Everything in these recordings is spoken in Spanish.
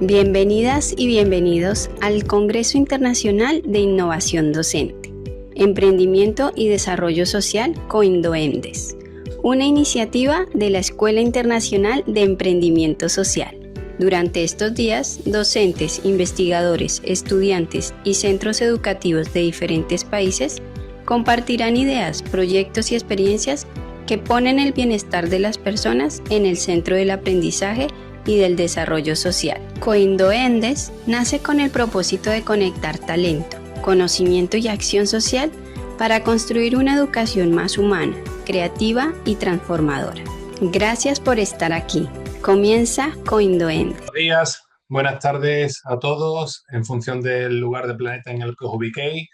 Bienvenidas y bienvenidos al Congreso Internacional de Innovación Docente, Emprendimiento y Desarrollo Social COINDOEMDES, una iniciativa de la Escuela Internacional de Emprendimiento Social. Durante estos días, docentes, investigadores, estudiantes y centros educativos de diferentes países compartirán ideas, proyectos y experiencias que ponen el bienestar de las personas en el centro del aprendizaje y del desarrollo social. COINDOEMDES nace con el propósito de conectar talento, conocimiento y acción social para construir una educación más humana, creativa y transformadora. Gracias por estar aquí. Comienza COINDOEMDES. Buenos días, buenas tardes a todos. En función del lugar del planeta en el que os ubiquéis,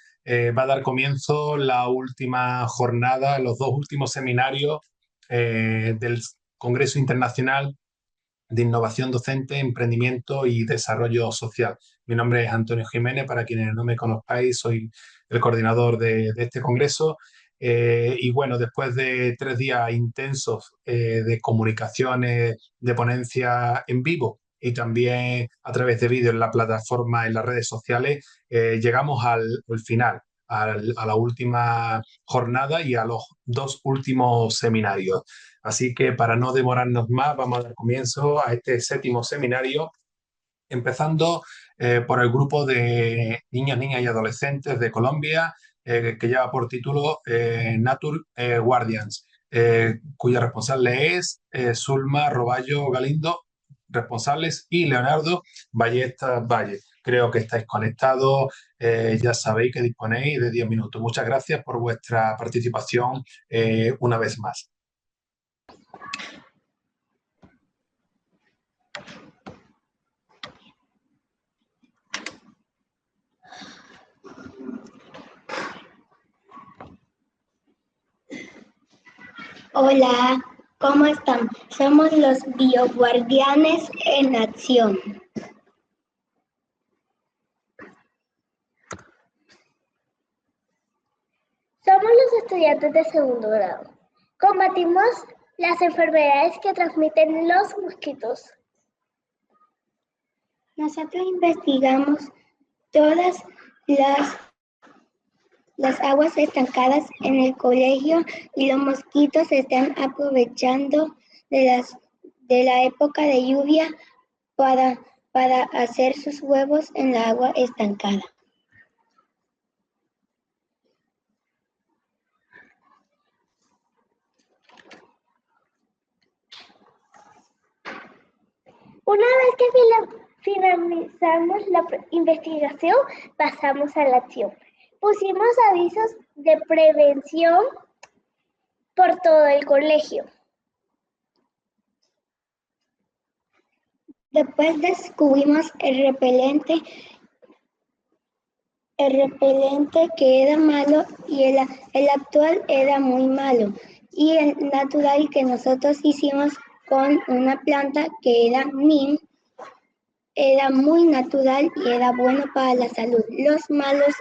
va a dar comienzo la última jornada, los dos últimos seminarios del Congreso Internacional de Innovación Docente, Emprendimiento y Desarrollo Social. Mi nombre es Antonio Jiménez, para quienes no me conozcáis, soy el coordinador de este congreso. Y bueno, después de 3 días intensos de comunicaciones, de ponencia en vivo y también a través de vídeo en la plataforma, en las redes sociales, llegamos al final, a la última jornada y a los 2 últimos seminarios. Así que para no demorarnos más, vamos a dar comienzo a este 7º seminario, empezando por el grupo de niños, niñas y adolescentes de Colombia, que lleva por título Nature Guardians, cuya responsable es Zulma Roballo Galindo, responsables, y Leonardo Ballestas Valle. Creo que estáis conectados, ya sabéis que disponéis de 10 minutos. Muchas gracias por vuestra participación una vez más. Hola, ¿cómo están? Somos los bioguardianes en acción. Somos los estudiantes de segundo grado. Combatimos las enfermedades que transmiten los mosquitos. Nosotros investigamos todas las aguas estancadas en el colegio y los mosquitos están aprovechando de la época de lluvia para hacer sus huevos en la agua estancada. Una vez que finalizamos la investigación, pasamos a la acción. Pusimos avisos de prevención por todo el colegio. Después descubrimos el repelente que era malo y el actual era muy malo, y el natural que nosotros hicimos con una planta que era neem era muy natural y era bueno para la salud. Los malos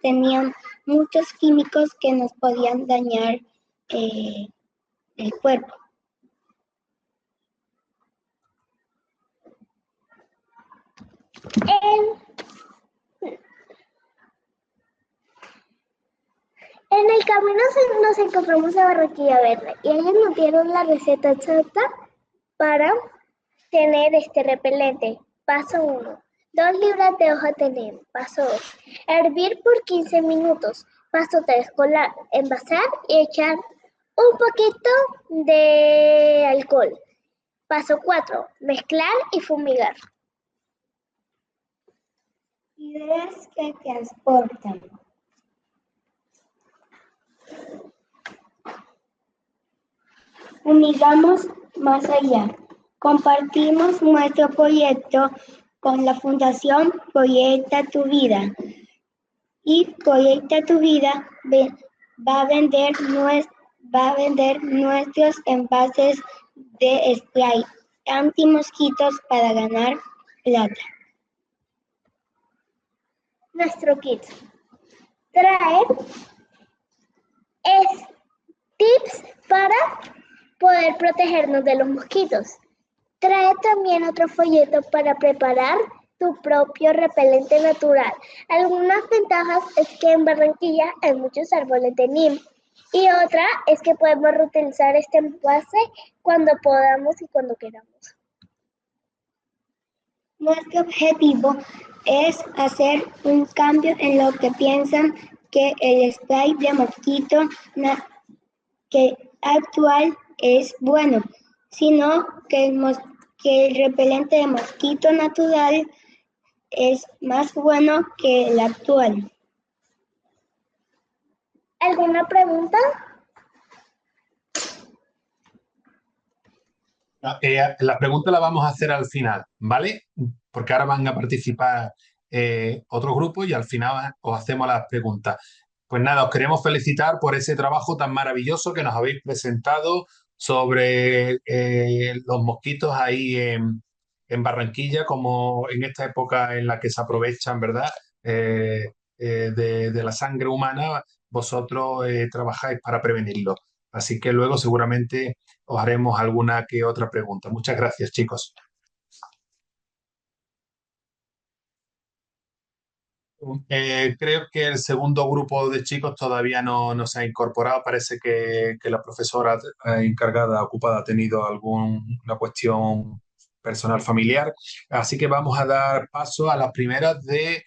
tenían muchos químicos que nos podían dañar el cuerpo. En el camino nos encontramos a Barranquilla Verde y ellos nos dieron la receta exacta para tener este repelente. Paso 1. 2 libras de hoja de neem. Paso 2. Hervir por 15 minutos. Paso 3. Colar, envasar y echar un poquito de alcohol. Paso 4. Mezclar y fumigar. Ideas que transportan. Unigamos más allá. Compartimos nuestro proyecto con la Fundación Proyecta Tu Vida. Y Proyecta Tu Vida va a vender nuestros envases de spray antimosquitos para ganar plata. Nuestro kit trae tips para poder protegernos de los mosquitos. Trae también otro folleto para preparar tu propio repelente natural. Algunas ventajas es que en Barranquilla hay muchos árboles de neem y otra es que podemos reutilizar este envase cuando podamos y cuando queramos. Nuestro objetivo es hacer un cambio en lo que piensan que el spray de mosquito que actual es bueno, sino que el repelente de mosquito natural es más bueno que el actual. ¿Alguna pregunta? La pregunta la vamos a hacer al final, ¿vale? Porque ahora van a participar otros grupos y al final os hacemos las preguntas. Pues nada, os queremos felicitar por ese trabajo tan maravilloso que nos habéis presentado sobre los mosquitos ahí en Barranquilla, como en esta época en la que se aprovechan, ¿verdad? De la sangre humana, vosotros trabajáis para prevenirlo. Así que luego seguramente os haremos alguna que otra pregunta. Muchas gracias, chicos. Creo que el segundo grupo de chicos todavía no se ha incorporado. Parece que la profesora encargada, ocupada, ha tenido alguna cuestión personal familiar. Así que vamos a dar paso a las primeras de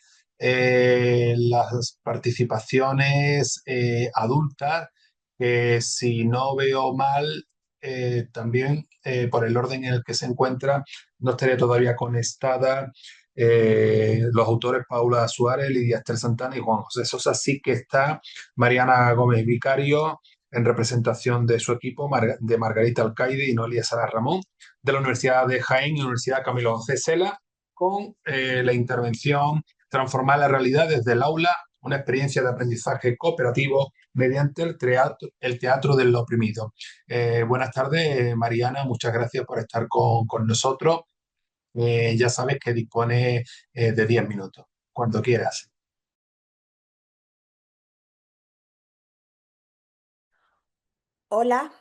las participaciones adultas, que si no veo mal, también por el orden en el que se encuentra, no estaría todavía conectada los autores Paula Suárez, Lidia Esther Santana y Juan José Sosa. Sí que está Mariana Gómez Vicario en representación de su equipo, de Margarita Alcaide y Noelia Sara Ramón, de la Universidad de Jaén y Universidad Camilo José Cela, con la intervención Transformar la realidad desde el aula, una experiencia de aprendizaje cooperativo mediante el teatro del oprimido. Buenas tardes, Mariana, muchas gracias por estar con nosotros. Ya sabes que dispone de 10 minutos, cuando quieras. Hola,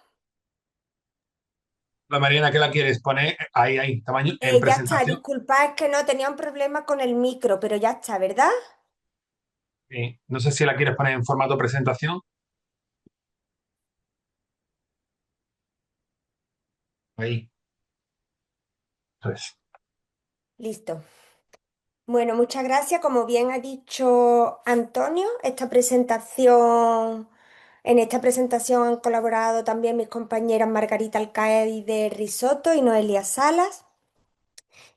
La Mariana, ¿qué la quieres poner? Ahí, tamaño, en ya está, presentación. disculpa, es que no tenía un problema con el micro, pero ya está, ¿verdad? Sí. No sé si la quieres poner en formato presentación. Ahí, pues. Listo. Bueno, muchas gracias. Como bien ha dicho Antonio, en esta presentación han colaborado también mis compañeras Margarita Alcaide Risotto y Noelia Salas.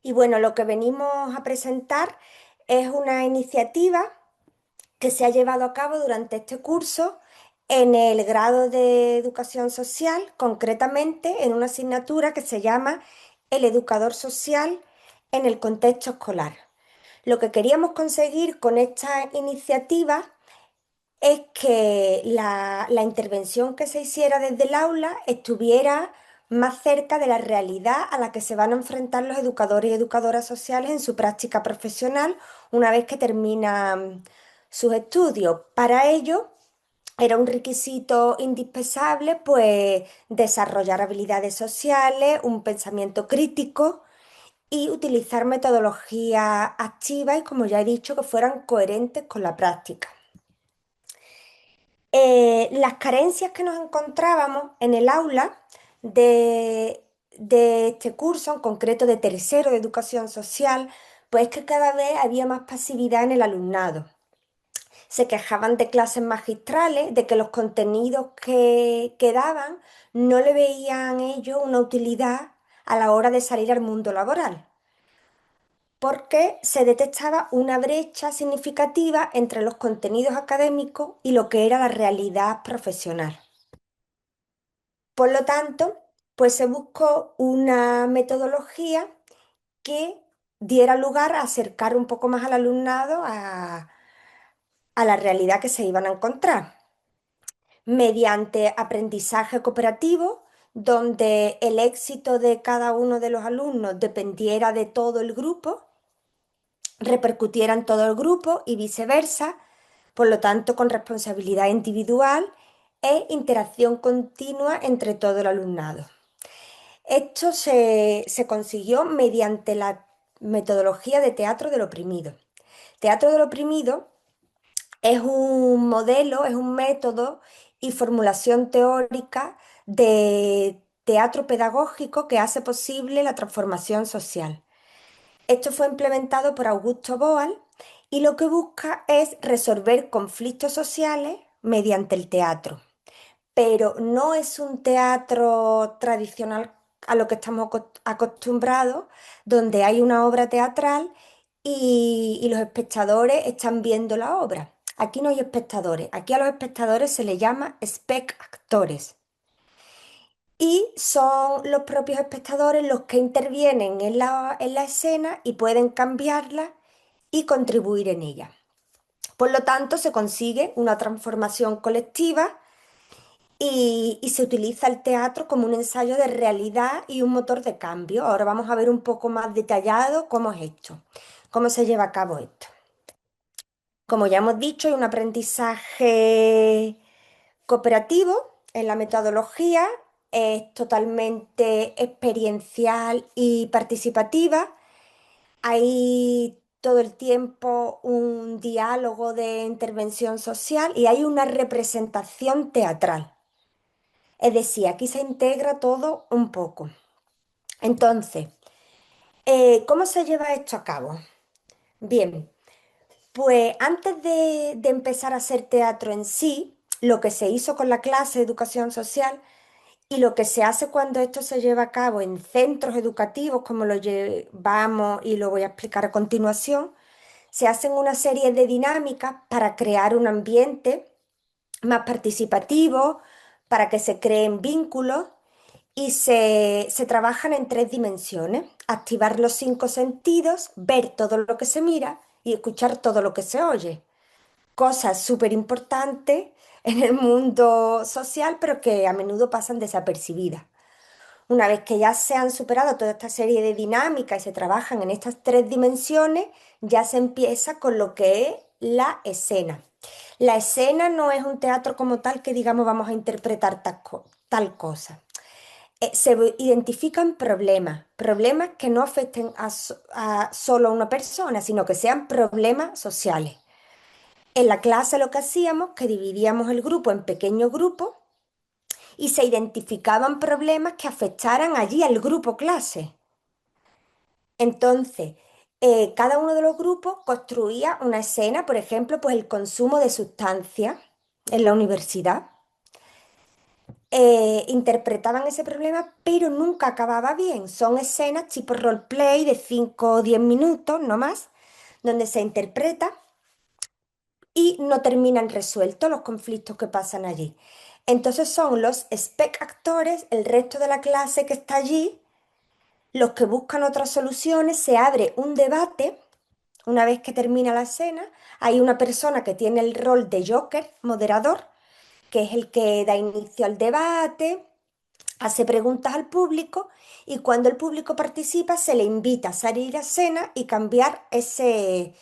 Y bueno, lo que venimos a presentar es una iniciativa que se ha llevado a cabo durante este curso en el grado de Educación Social, concretamente en una asignatura que se llama El educador social en el contexto escolar. Lo que queríamos conseguir con esta iniciativa es que la intervención que se hiciera desde el aula estuviera más cerca de la realidad a la que se van a enfrentar los educadores y educadoras sociales en su práctica profesional una vez que terminan sus estudios. Para ello, era un requisito indispensable, pues, desarrollar habilidades sociales, un pensamiento crítico y utilizar metodologías activas y, como ya he dicho, que fueran coherentes con la práctica. Las carencias que nos encontrábamos en el aula de este curso, en concreto de tercero de educación social, pues es que cada vez había más pasividad en el alumnado. Se quejaban de clases magistrales, de que los contenidos que daban no le veían ellos una utilidad a la hora de salir al mundo laboral, porque se detectaba una brecha significativa entre los contenidos académicos y lo que era la realidad profesional. Por lo tanto, pues se buscó una metodología que diera lugar a acercar un poco más al alumnado a la realidad que se iban a encontrar, mediante aprendizaje cooperativo, donde el éxito de cada uno de los alumnos dependiera de todo el grupo, repercutiera en todo el grupo y viceversa, por lo tanto con responsabilidad individual e interacción continua entre todo el alumnado. Esto se consiguió mediante la metodología de teatro del oprimido. Teatro del oprimido es un modelo, es un método y formulación teórica de teatro pedagógico que hace posible la transformación social. Esto fue implementado por Augusto Boal y lo que busca es resolver conflictos sociales mediante el teatro, pero no es un teatro tradicional a lo que estamos acostumbrados, donde hay una obra teatral y los espectadores están viendo la obra. Aquí no hay espectadores, aquí a los espectadores se les llama spectactores. Y son los propios espectadores los que intervienen en la escena y pueden cambiarla y contribuir en ella. Por lo tanto, se consigue una transformación colectiva y se utiliza el teatro como un ensayo de realidad y un motor de cambio. Ahora vamos a ver un poco más detallado cómo es esto, cómo se lleva a cabo esto. Como ya hemos dicho, hay un aprendizaje cooperativo en la metodología, es totalmente experiencial y participativa. Hay todo el tiempo un diálogo de intervención social y hay una representación teatral. Es decir, aquí se integra todo un poco. Entonces, ¿cómo se lleva esto a cabo? Bien, pues antes de empezar a hacer teatro en sí, lo que se hizo con la clase de educación social y lo que se hace cuando esto se lleva a cabo en centros educativos, como lo llevamos y lo voy a explicar a continuación, se hacen una serie de dinámicas para crear un ambiente más participativo, para que se creen vínculos y se trabajan en tres dimensiones: activar los cinco sentidos, ver todo lo que se mira y escuchar todo lo que se oye. Cosas súper importantes en el mundo social, pero que a menudo pasan desapercibidas. Una vez que ya se han superado toda esta serie de dinámicas y se trabajan en estas tres dimensiones, ya se empieza con lo que es la escena. La escena no es un teatro como tal que digamos vamos a interpretar tal cosa. Se identifican problemas, problemas que no afecten a solo a una persona, sino que sean problemas sociales. En la clase lo que hacíamos, que dividíamos el grupo en pequeños grupos y se identificaban problemas que afectaran allí al grupo clase. Entonces, cada uno de los grupos construía una escena, por ejemplo, pues el consumo de sustancias en la universidad. Interpretaban ese problema, pero nunca acababa bien. Son escenas tipo roleplay de 5 o 10 minutos, no más, donde se interpreta y no terminan resueltos los conflictos que pasan allí. Entonces son los spec-actores, el resto de la clase que está allí, los que buscan otras soluciones, se abre un debate. Una vez que termina la escena, hay una persona que tiene el rol de Joker, moderador, que es el que da inicio al debate, hace preguntas al público y cuando el público participa se le invita a salir a escena y cambiar ese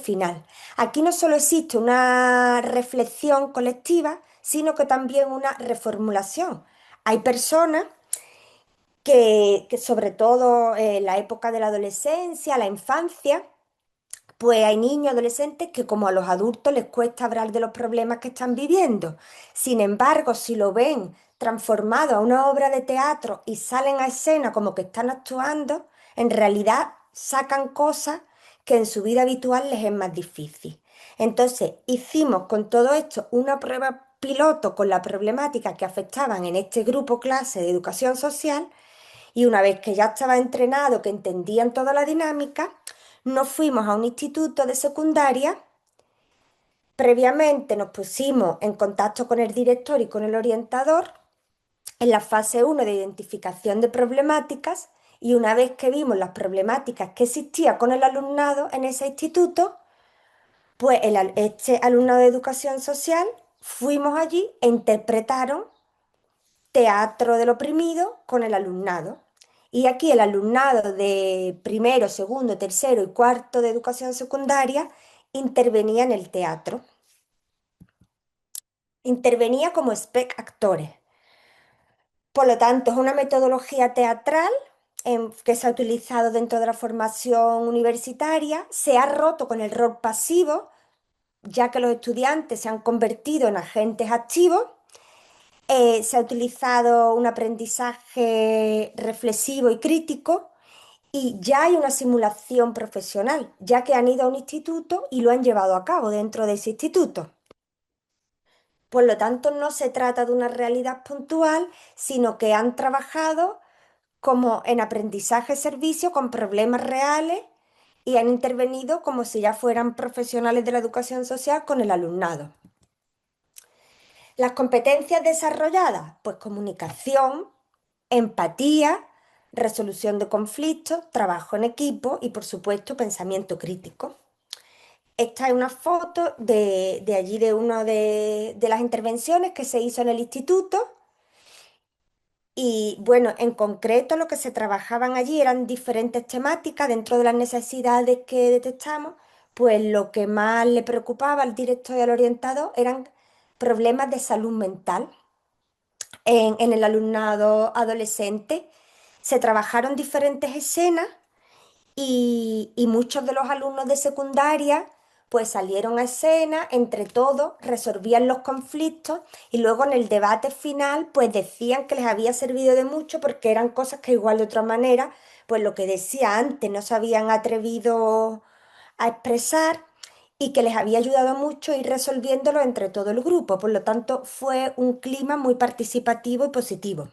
final. Aquí no solo existe una reflexión colectiva, sino que también una reformulación. Hay personas que sobre todo en la época de la adolescencia, la infancia, pues hay niños, adolescentes que como a los adultos les cuesta hablar de los problemas que están viviendo. Sin embargo, si lo ven transformado a una obra de teatro y salen a escena como que están actuando, en realidad sacan cosas que en su vida habitual les es más difícil. Entonces, hicimos con todo esto una prueba piloto con la problemática que afectaban en este grupo clase de educación social y una vez que ya estaba entrenado, que entendían toda la dinámica, nos fuimos a un instituto de secundaria. Previamente nos pusimos en contacto con el director y con el orientador en la fase 1 de identificación de problemáticas y una vez que vimos las problemáticas que existían con el alumnado en ese instituto, pues este alumnado de educación social fuimos allí e interpretaron teatro del oprimido con el alumnado. Y aquí el alumnado de primero, segundo, tercero y cuarto de educación secundaria intervenía en el teatro. Intervenía como spec actores. Por lo tanto, es una metodología teatral que se ha utilizado dentro de la formación universitaria, se ha roto con el rol pasivo, ya que los estudiantes se han convertido en agentes activos. Se ha utilizado un aprendizaje reflexivo y crítico y ya hay una simulación profesional, ya que han ido a un instituto y lo han llevado a cabo dentro de ese instituto. Por lo tanto, no se trata de una realidad puntual, sino que han trabajado como en aprendizaje-servicio con problemas reales y han intervenido como si ya fueran profesionales de la educación social con el alumnado. Las competencias desarrolladas, pues comunicación, empatía, resolución de conflictos, trabajo en equipo y por supuesto pensamiento crítico. Esta es una foto de allí de una de las intervenciones que se hizo en el instituto. Y bueno, en concreto lo que se trabajaban allí eran diferentes temáticas dentro de las necesidades que detectamos, pues lo que más le preocupaba al director y al orientador eran problemas de salud mental en el alumnado adolescente. Se trabajaron diferentes escenas y muchos de los alumnos de secundaria pues salieron a escena, entre todos resolvían los conflictos y luego en el debate final pues decían que les había servido de mucho porque eran cosas que igual de otra manera, pues lo que decía antes no se habían atrevido a expresar y que les había ayudado mucho ir resolviéndolo entre todo el grupo. Por lo tanto, fue un clima muy participativo y positivo.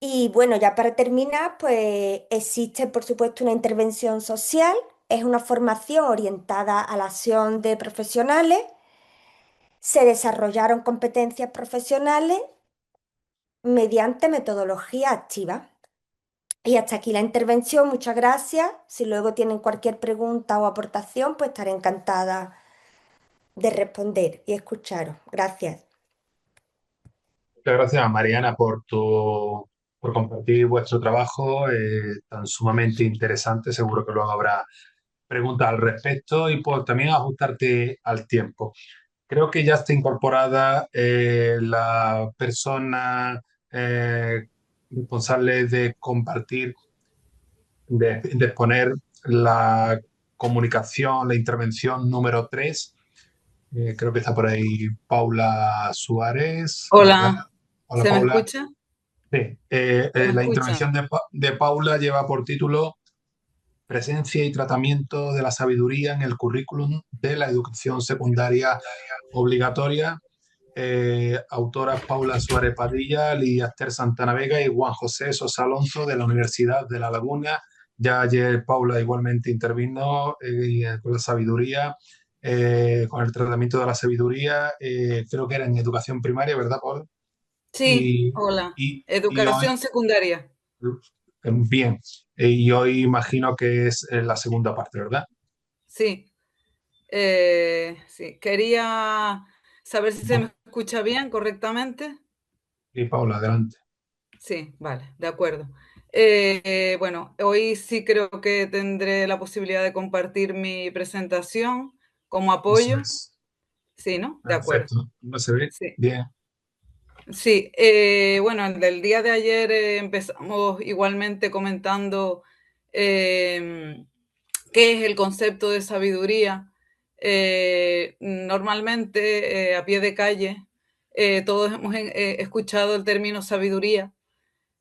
Y bueno, ya para terminar, pues existe por supuesto una intervención social, es una formación orientada a la acción de profesionales, se desarrollaron competencias profesionales mediante metodología activa. Y hasta aquí la intervención, muchas gracias. Si luego tienen cualquier pregunta o aportación, pues estaré encantada de responder y escucharos. Gracias. Muchas gracias, Mariana, por compartir vuestro trabajo tan sumamente interesante. Seguro que luego habrá preguntas al respecto y por también ajustarte al tiempo. Creo que ya está incorporada la persona responsable de compartir, de exponer la comunicación, la intervención número 3. Creo que está por ahí Paula Suárez, ¿verdad? Hola, Hola, ¿se me Paula. escucha? Sí. ¿Se me La escucha? intervención de Paula lleva por título Presencia y tratamiento de la sabiduría en el currículum de la educación secundaria obligatoria. Autoras Paula Suárez Padilla, Lidia Esther Santana Vega y Juan José Sosa Alonso de la Universidad de La Laguna. Ya ayer Paula igualmente intervino con la sabiduría, con el tratamiento de la sabiduría, creo que era en educación primaria, ¿verdad, Paula? Sí, Y, hola. y hoy, Educación secundaria. bien, y hoy imagino que es la segunda parte, ¿verdad? Sí, sí. Quería saber si se me escucha bien, correctamente. Y Paula, adelante. Sí, vale, de acuerdo. Bueno, hoy sí creo que tendré la posibilidad de compartir mi presentación como Eso apoyo. es. Sí, ¿no? De acuerdo. Perfecto. ¿No se ve? Sí. Bien. Sí, bueno, del día de ayer empezamos igualmente comentando qué es el concepto de sabiduría. Normalmente, a pie de calle, todos hemos escuchado el término sabiduría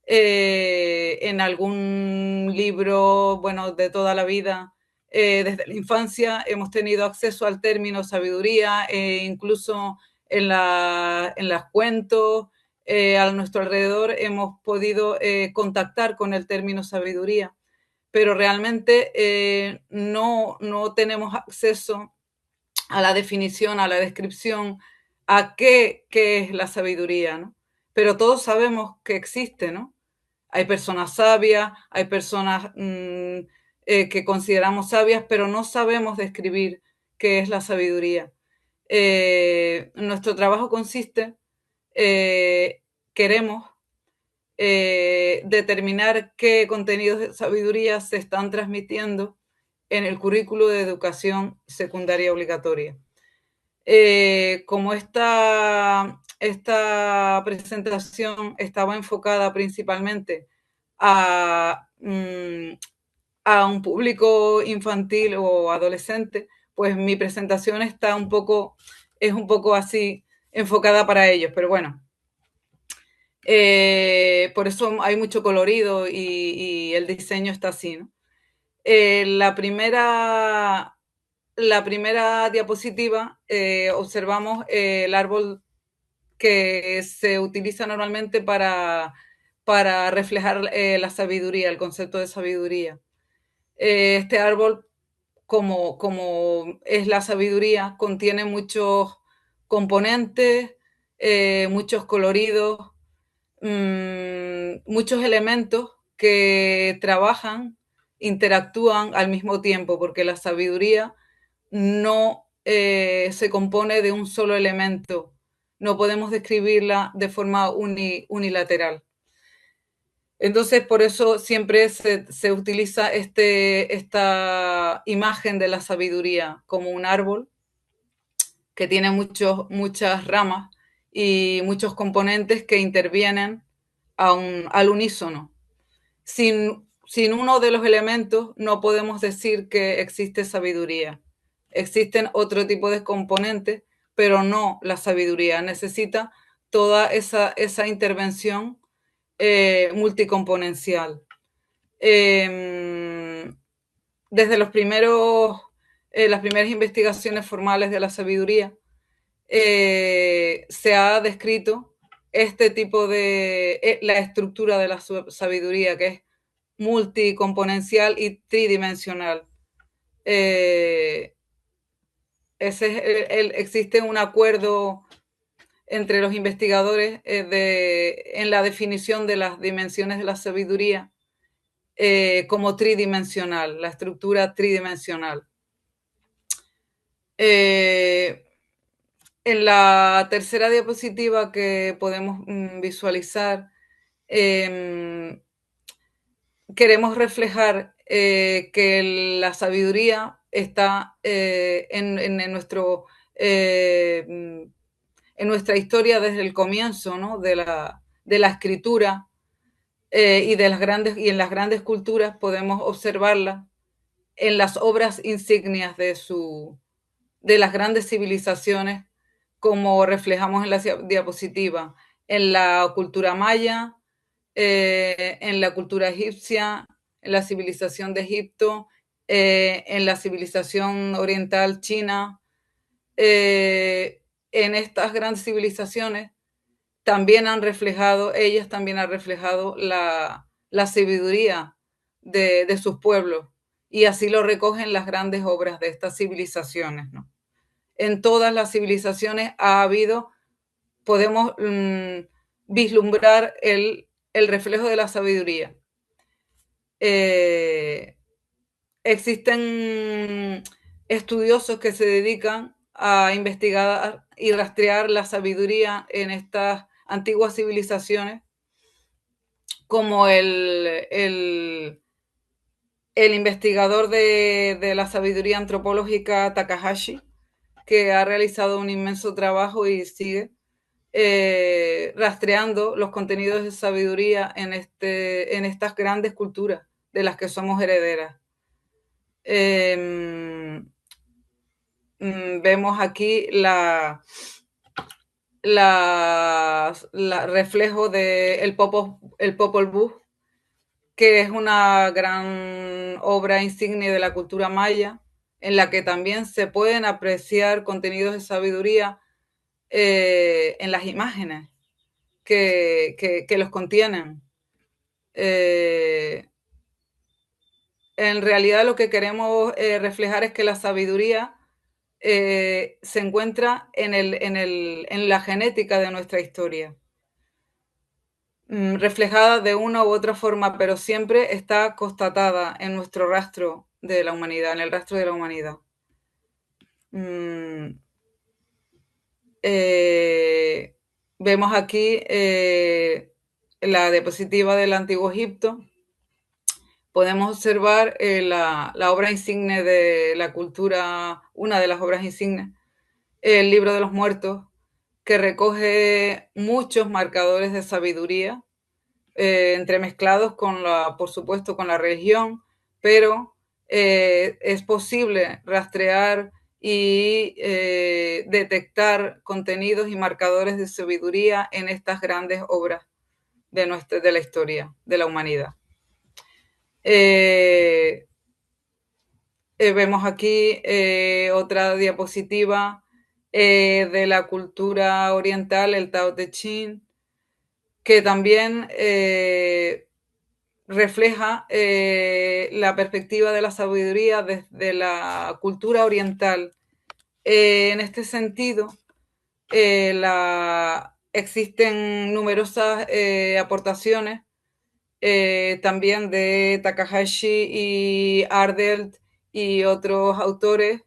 en algún libro, bueno, de toda la vida. Desde la infancia hemos tenido acceso al término sabiduría, incluso en las cuentos, a nuestro alrededor hemos podido contactar con el término sabiduría, pero realmente no tenemos acceso a la definición, a la descripción, a qué es la sabiduría, ¿no? Pero todos sabemos que existe, ¿no? Hay personas sabias, hay personas que consideramos sabias, pero no sabemos describir qué es la sabiduría. Nuestro trabajo consiste, queremos determinar qué contenidos de sabiduría se están transmitiendo en el currículo de educación secundaria obligatoria. Como esta presentación estaba enfocada principalmente a un público infantil o adolescente, pues mi presentación es un poco así enfocada para ellos, pero bueno. Por eso hay mucho colorido y el diseño está así, ¿no? La primera diapositiva observamos el árbol que se utiliza normalmente para reflejar la sabiduría, el concepto de sabiduría. Este árbol, como es la sabiduría, contiene muchos componentes, muchos coloridos, muchos elementos que trabajan, interactúan al mismo tiempo, porque la sabiduría no se compone de un solo elemento. No podemos describirla de forma unilateral. Entonces, por eso siempre se utiliza esta imagen de la sabiduría como un árbol que tiene muchas ramas y muchos componentes que intervienen al unísono. Sin uno de los elementos no podemos decir que existe sabiduría. Existen otro tipo de componentes, pero no la sabiduría. Necesita toda esa intervención multicomponencial. Desde las primeras investigaciones formales de la sabiduría, se ha descrito este tipo de la estructura de la sabiduría, que es multicomponencial y tridimensional. Existe un acuerdo entre los investigadores en la definición de las dimensiones de la sabiduría como tridimensional, la estructura tridimensional. En la tercera diapositiva que podemos visualizar, queremos reflejar que la sabiduría está en nuestra historia desde el comienzo, ¿no? de la escritura, y en las grandes culturas podemos observarla en las obras insignias de las grandes civilizaciones, como reflejamos en la diapositiva, en la cultura maya, en la cultura egipcia, en la civilización de Egipto, en la civilización oriental china. En estas grandes civilizaciones ellas también han reflejado la sabiduría de sus pueblos, y así lo recogen las grandes obras de estas civilizaciones, ¿no? En todas las civilizaciones podemos vislumbrar el reflejo de la sabiduría. Existen estudiosos que se dedican a investigar y rastrear la sabiduría en estas antiguas civilizaciones, como el investigador de la sabiduría antropológica Takahashi, que ha realizado un inmenso trabajo y sigue rastreando los contenidos de sabiduría en estas grandes culturas de las que somos herederas. Vemos aquí reflejo del Popol Vuh, que es una gran obra insignia de la cultura maya, en la que también se pueden apreciar contenidos de sabiduría en las imágenes que los contienen. En realidad lo que queremos reflejar es que la sabiduría se encuentra en la genética de nuestra historia, reflejada de una u otra forma, pero siempre está constatada en nuestro rastro de la humanidad, en el rastro de la humanidad. Vemos aquí la diapositiva del Antiguo Egipto. Podemos observar la obra insigne de la cultura, una de las obras insignes, el libro de los muertos, que recoge muchos marcadores de sabiduría, entremezclados con por supuesto, con la religión, pero es posible rastrear y detectar contenidos y marcadores de sabiduría en estas grandes obras de la historia de la humanidad. Vemos aquí otra diapositiva de la cultura oriental, el Tao Te Ching, que también refleja la perspectiva de la sabiduría desde la cultura oriental. En este sentido, existen numerosas aportaciones también de Takahashi y Ardelt y otros autores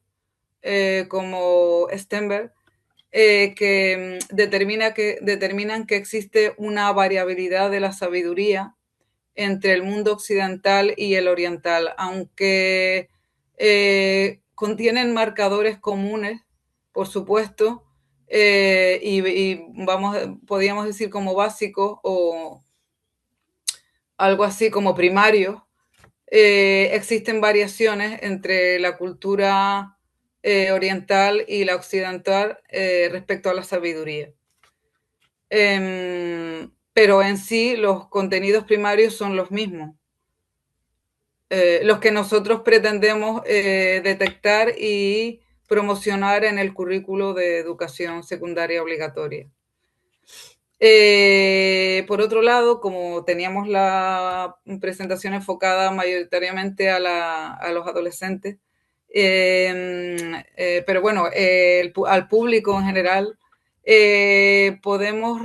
como Stenberg, que determinan que existe una variabilidad de la sabiduría entre el mundo occidental y el oriental, aunque contienen marcadores comunes, por supuesto, podríamos decir como básicos o algo así como primarios. Existen variaciones entre la cultura oriental y la occidental respecto a la sabiduría. Pero en sí los contenidos primarios son los mismos, los que nosotros pretendemos detectar y promocionar en el currículo de educación secundaria obligatoria. Por otro lado, como teníamos la presentación enfocada mayoritariamente a los adolescentes, pero bueno, al público en general, podemos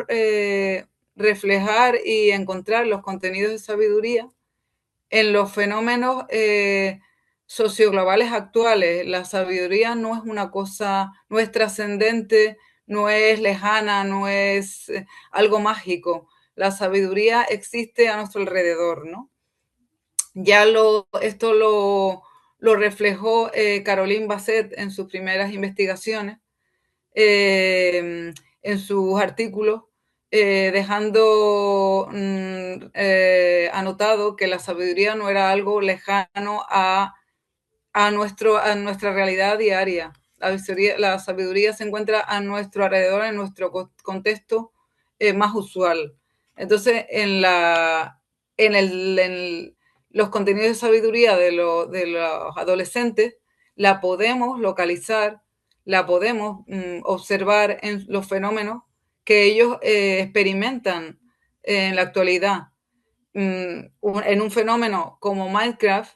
reflejar y encontrar los contenidos de sabiduría en los fenómenos socioglobales actuales. La sabiduría no es una cosa, no es trascendente, no es lejana, no es algo mágico. La sabiduría existe a nuestro alrededor, ¿no? Esto lo reflejó Caroline Basset en sus primeras investigaciones, en sus artículos, dejando anotado que la sabiduría no era algo lejano a nuestra realidad diaria. La sabiduría se encuentra a nuestro alrededor, en nuestro contexto más usual. Entonces, en los contenidos de sabiduría de los adolescentes, la podemos localizar, la podemos observar en los fenómenos que ellos experimentan en la actualidad. En un fenómeno como Minecraft,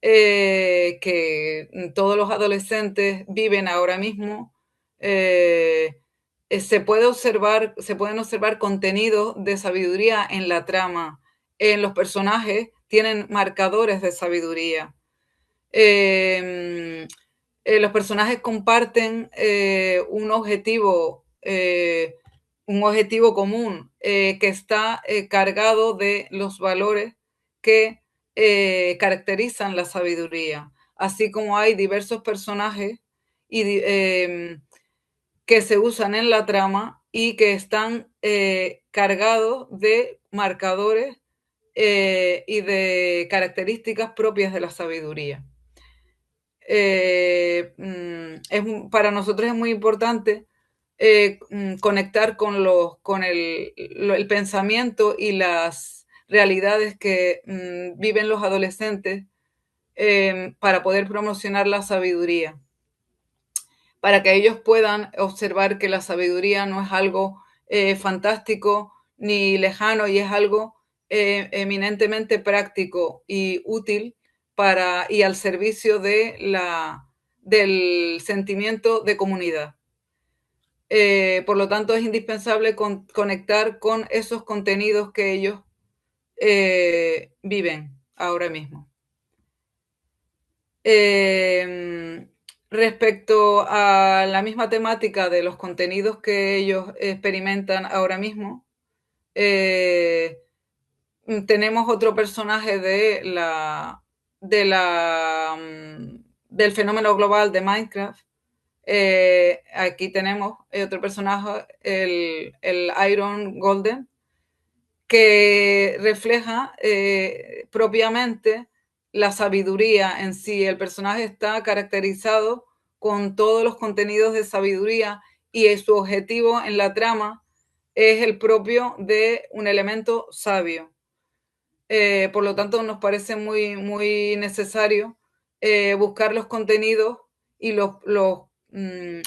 que todos los adolescentes viven ahora mismo, se pueden observar contenidos de sabiduría en la trama, en los personajes tienen marcadores de sabiduría. Los personajes comparten un objetivo común que está cargado de los valores que caracterizan la sabiduría, así como hay diversos personajes que se usan en la trama y que están cargados de marcadores y de características propias de la sabiduría. Para nosotros es muy importante conectar con el pensamiento y las realidades que viven los adolescentes para poder promocionar la sabiduría, para que ellos puedan observar que la sabiduría no es algo fantástico ni lejano, y es algo eminentemente práctico y útil y al servicio del sentimiento de comunidad. Por lo tanto, es indispensable conectar con esos contenidos que ellos viven ahora mismo. Respecto a la misma temática de los contenidos que ellos experimentan ahora mismo, tenemos otro personaje del fenómeno global de Minecraft, Aquí tenemos otro personaje, el Iron Golden, que refleja propiamente la sabiduría en sí. El personaje está caracterizado con todos los contenidos de sabiduría y su objetivo en la trama es el propio de un elemento sabio. Por lo tanto, nos parece muy necesario buscar los contenidos y los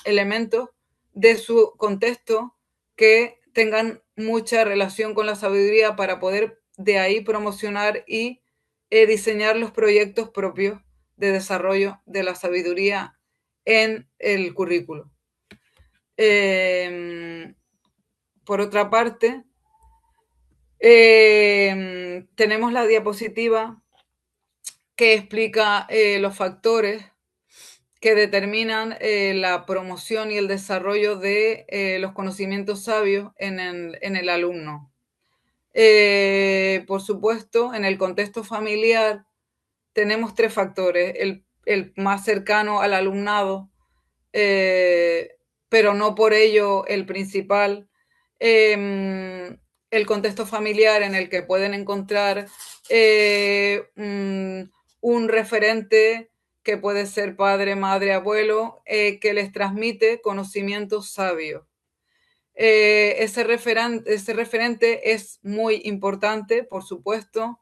elementos de su contexto que tengan mucha relación con la sabiduría para poder de ahí promocionar y diseñar los proyectos propios de desarrollo de la sabiduría en el currículo. Por otra parte, tenemos la diapositiva que explica los factores que determinan la promoción y el desarrollo de los conocimientos sabios en el alumno. Por supuesto, en el contexto familiar tenemos 3 factores. El más cercano al alumnado, pero no por ello el principal. El contexto familiar en el que pueden encontrar un referente que puede ser padre, madre, abuelo, que les transmite conocimientos sabios. Ese referente es muy importante, por supuesto,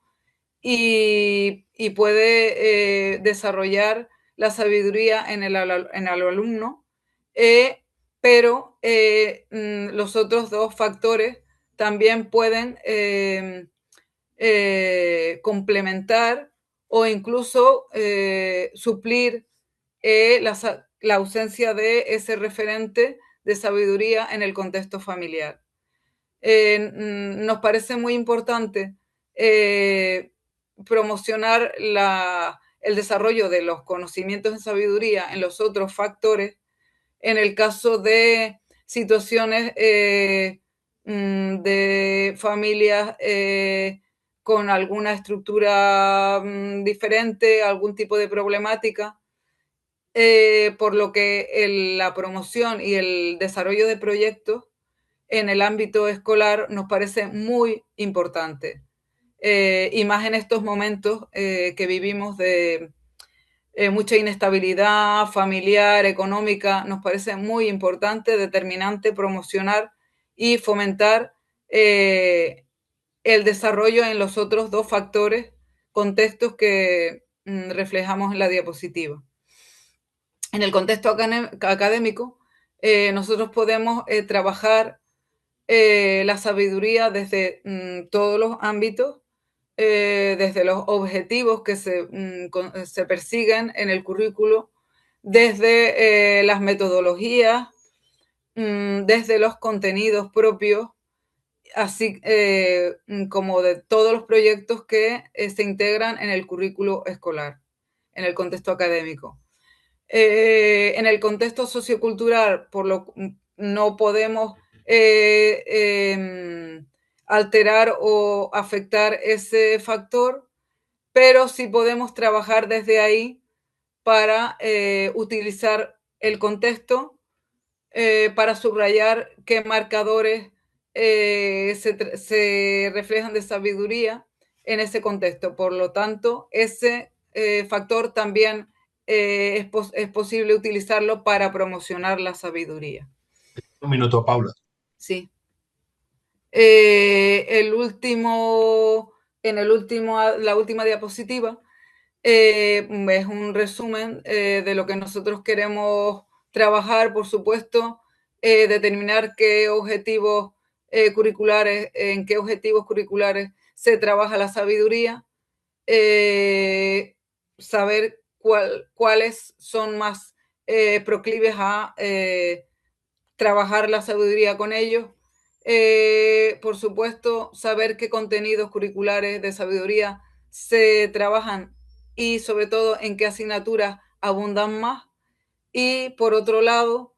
y puede desarrollar la sabiduría en el alumno, pero los otros 2 factores también pueden complementar o incluso suplir la ausencia de ese referente de sabiduría en el contexto familiar. Nos parece muy importante promocionar el desarrollo de los conocimientos en sabiduría en los otros factores, en el caso de situaciones de familias con alguna estructura diferente, algún tipo de problemática, por lo que la promoción y el desarrollo de proyectos en el ámbito escolar nos parece muy importante. Y más en estos momentos que vivimos de mucha inestabilidad familiar, económica, nos parece muy importante, determinante, promocionar y fomentar el desarrollo en los otros 2 factores, contextos que reflejamos en la diapositiva. En el contexto académico, nosotros podemos trabajar la sabiduría desde todos los ámbitos, desde los objetivos que se persiguen en el currículo, desde las metodologías, desde los contenidos propios, así como de todos los proyectos que se integran en el currículo escolar, en el contexto académico. En el contexto sociocultural, no podemos alterar o afectar ese factor, pero sí podemos trabajar desde ahí para utilizar el contexto para subrayar qué marcadores se reflejan de sabiduría en ese contexto. Por lo tanto, ese factor también es posible utilizarlo para promocionar la sabiduría. Un minuto, Paula. Sí. La última diapositiva es un resumen de lo que nosotros queremos trabajar, por supuesto, determinar qué objetivos curriculares, en qué objetivos curriculares se trabaja la sabiduría, saber cuáles son más proclives a trabajar la sabiduría con ellos. Por supuesto, saber qué contenidos curriculares de sabiduría se trabajan y sobre todo en qué asignaturas abundan más. Y por otro lado,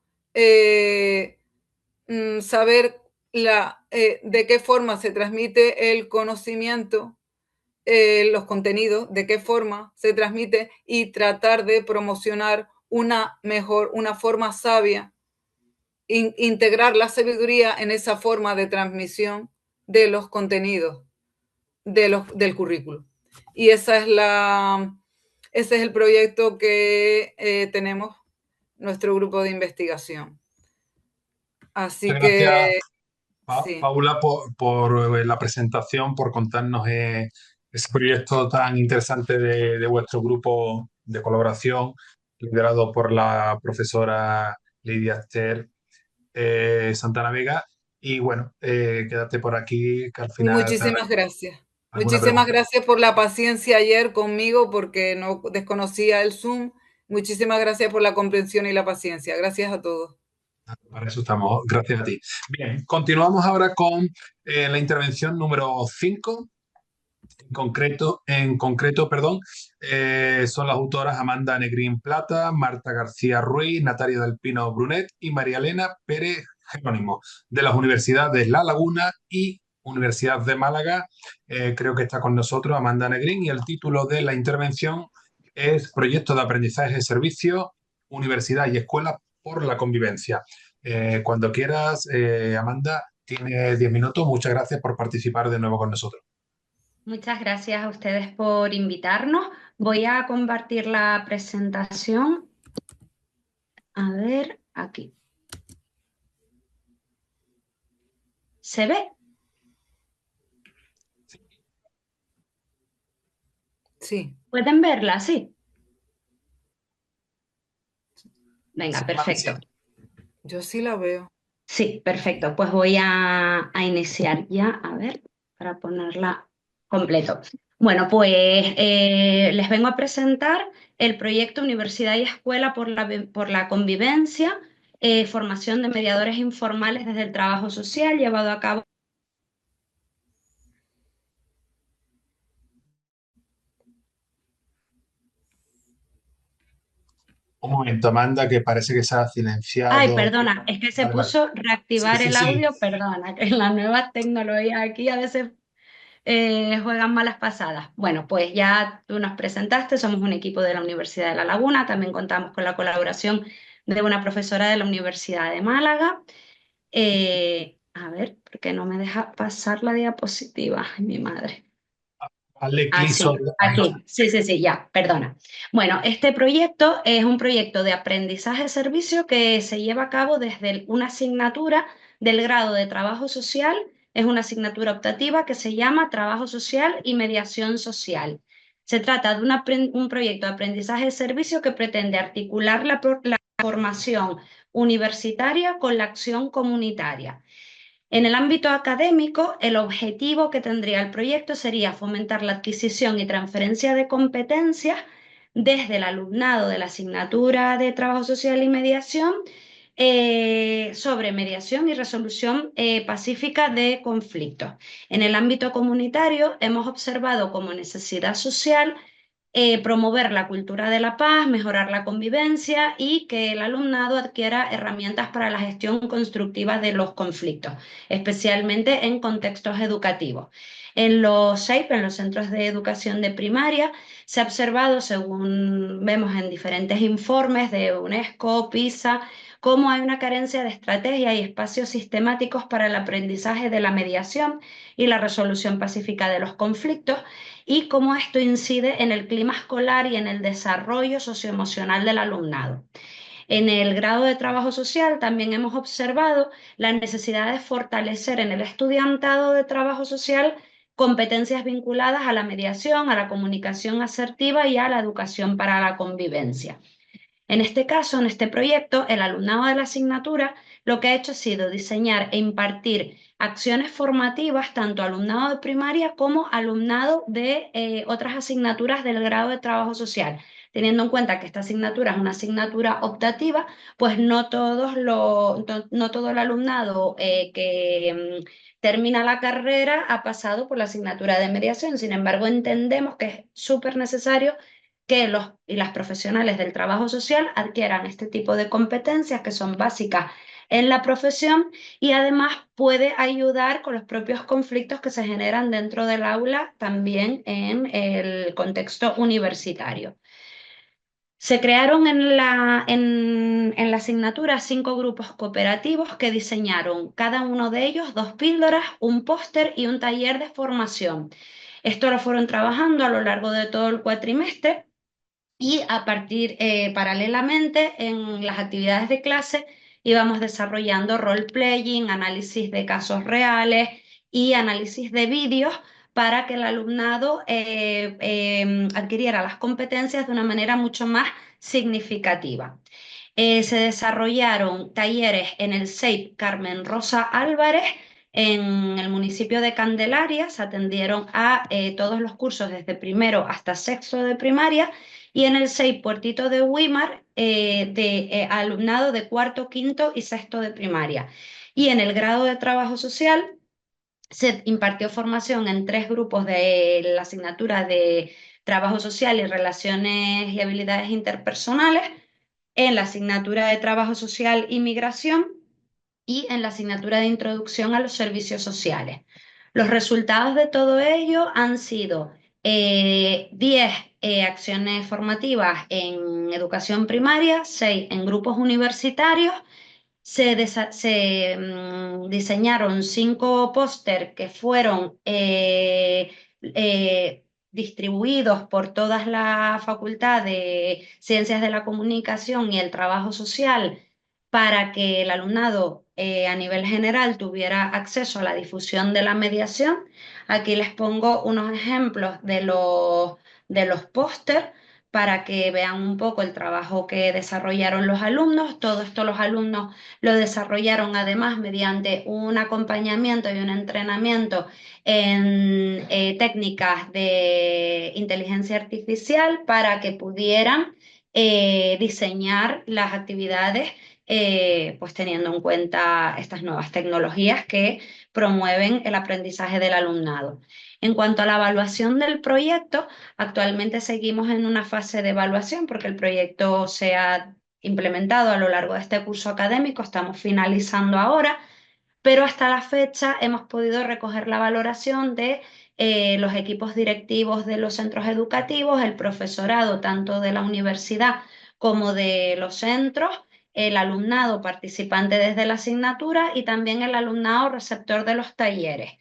saber de qué forma se transmite el conocimiento, los contenidos, de qué forma se transmite y tratar de promocionar una forma sabia, integrar la sabiduría en esa forma de transmisión de los contenidos del currículo. Y ese es el proyecto que tenemos, nuestro grupo de investigación. Así Gracias, que sí. Paula, por la presentación, por contarnos ese proyecto tan interesante de vuestro grupo de colaboración, liderado por la profesora Lidia Esther Santana Vega. Y bueno, quédate por aquí, que al final te haré Muchísimas gracias. alguna Muchísimas pregunta. gracias por la paciencia ayer conmigo porque no desconocía el Zoom. Muchísimas gracias por la comprensión y la paciencia. Gracias a todos. Para eso estamos, gracias a ti. Bien, continuamos ahora con la intervención número 5. En concreto, perdón, son las autoras Amanda Negrín Plata, Marta García Ruiz, Natalia del Pino Brunet y María Elena Pérez Jerónimo, de las universidades La Laguna y Universidad de Málaga. Creo que está con nosotros Amanda Negrín y el título de la intervención es Proyecto de Aprendizaje de Servicio, Universidad y Escuela por la Convivencia. Cuando quieras, Amanda, tienes 10 minutos. Muchas gracias por participar de nuevo con nosotros. Muchas gracias a ustedes por invitarnos. Voy a compartir la presentación. A ver, aquí. ¿Se ve? Sí. ¿Pueden verla? Sí. Venga, perfecto. Yo sí la veo. Sí, perfecto. Pues voy a iniciar ya, a ver, para ponerla completo. Bueno, pues les vengo a presentar el proyecto Universidad y Escuela por la Convivencia, formación de mediadores informales desde el trabajo social, llevado a cabo. Un momento, Amanda, que parece que se ha silenciado. Ay, perdona, es que se Vale, vale. puso reactivar Sí, el sí. audio, perdona, que las nuevas tecnologías aquí a veces juegan malas pasadas. Bueno, pues ya tú nos presentaste, somos un equipo de la Universidad de La Laguna, también contamos con la colaboración de una profesora de la Universidad de Málaga. A ver, ¿por qué no me deja pasar la diapositiva? Ay, mi madre. Hazle Ah, clic sí, sobre aquí. Sí, ya, perdona. Bueno, este proyecto es un proyecto de aprendizaje-servicio que se lleva a cabo desde una asignatura del grado de trabajo social. Es una asignatura optativa que se llama Trabajo Social y Mediación Social. Se trata de un proyecto de aprendizaje-servicio que pretende articular la formación universitaria con la acción comunitaria. En el ámbito académico, el objetivo que tendría el proyecto sería fomentar la adquisición y transferencia de competencias desde el alumnado de la asignatura de Trabajo Social y Mediación sobre mediación y resolución pacífica de conflictos. En el ámbito comunitario, hemos observado como necesidad social promover la cultura de la paz, mejorar la convivencia y que el alumnado adquiera herramientas para la gestión constructiva de los conflictos, especialmente en contextos educativos. En los CEIP, en los centros de educación de primaria, se ha observado, según vemos en diferentes informes de UNESCO, PISA, cómo hay una carencia de estrategia y espacios sistemáticos para el aprendizaje de la mediación y la resolución pacífica de los conflictos, y cómo esto incide en el clima escolar y en el desarrollo socioemocional del alumnado. En el grado de trabajo social también hemos observado la necesidad de fortalecer en el estudiantado de trabajo social competencias vinculadas a la mediación, a la comunicación asertiva y a la educación para la convivencia. En este caso, en este proyecto, el alumnado de la asignatura lo que ha hecho ha sido diseñar e impartir acciones formativas tanto alumnado de primaria como alumnado de otras asignaturas del grado de trabajo social. Teniendo en cuenta que esta asignatura es una asignatura optativa, pues no todo el alumnado que termina la carrera ha pasado por la asignatura de mediación. Sin embargo, entendemos que es súper necesario que los y las profesionales del trabajo social adquieran este tipo de competencias que son básicas en la profesión y además puede ayudar con los propios conflictos que se generan dentro del aula también en el contexto universitario. Se crearon en la asignatura 5 grupos cooperativos que diseñaron cada uno de ellos 2 píldoras, un póster y un taller de formación. Esto lo fueron trabajando a lo largo de todo el cuatrimestre y paralelamente, en las actividades de clase íbamos desarrollando role-playing, análisis de casos reales y análisis de vídeos para que el alumnado adquiriera las competencias de una manera mucho más significativa. Se desarrollaron talleres en el CEIP Carmen Rosa Álvarez, en el municipio de Candelaria. Se atendieron a todos los cursos desde primero hasta sexto de primaria, y en el CEIP Puertito de Huímar, alumnado de cuarto, quinto y sexto de primaria. Y en el grado de trabajo social se impartió formación en 3 grupos de la asignatura de trabajo social y relaciones y habilidades interpersonales, en la asignatura de trabajo social y migración y en la asignatura de introducción a los servicios sociales. Los resultados de todo ello han sido 10 acciones formativas en educación primaria, 6 en grupos universitarios. Se diseñaron 5 póster que fueron distribuidos por toda la Facultad de Ciencias de la Comunicación y el Trabajo Social, para que el alumnado a nivel general tuviera acceso a la difusión de la mediación. Aquí les pongo unos ejemplos de los póster para que vean un poco el trabajo que desarrollaron los alumnos. Todo esto los alumnos lo desarrollaron además mediante un acompañamiento y un entrenamiento en técnicas de inteligencia artificial para que pudieran diseñar las actividades, pues teniendo en cuenta estas nuevas tecnologías que promueven el aprendizaje del alumnado. En cuanto a la evaluación del proyecto, actualmente seguimos en una fase de evaluación porque el proyecto se ha implementado a lo largo de este curso académico, estamos finalizando ahora, pero hasta la fecha hemos podido recoger la valoración de los equipos directivos de los centros educativos, el profesorado tanto de la universidad como de los centros, el alumnado participante desde la asignatura y también el alumnado receptor de los talleres.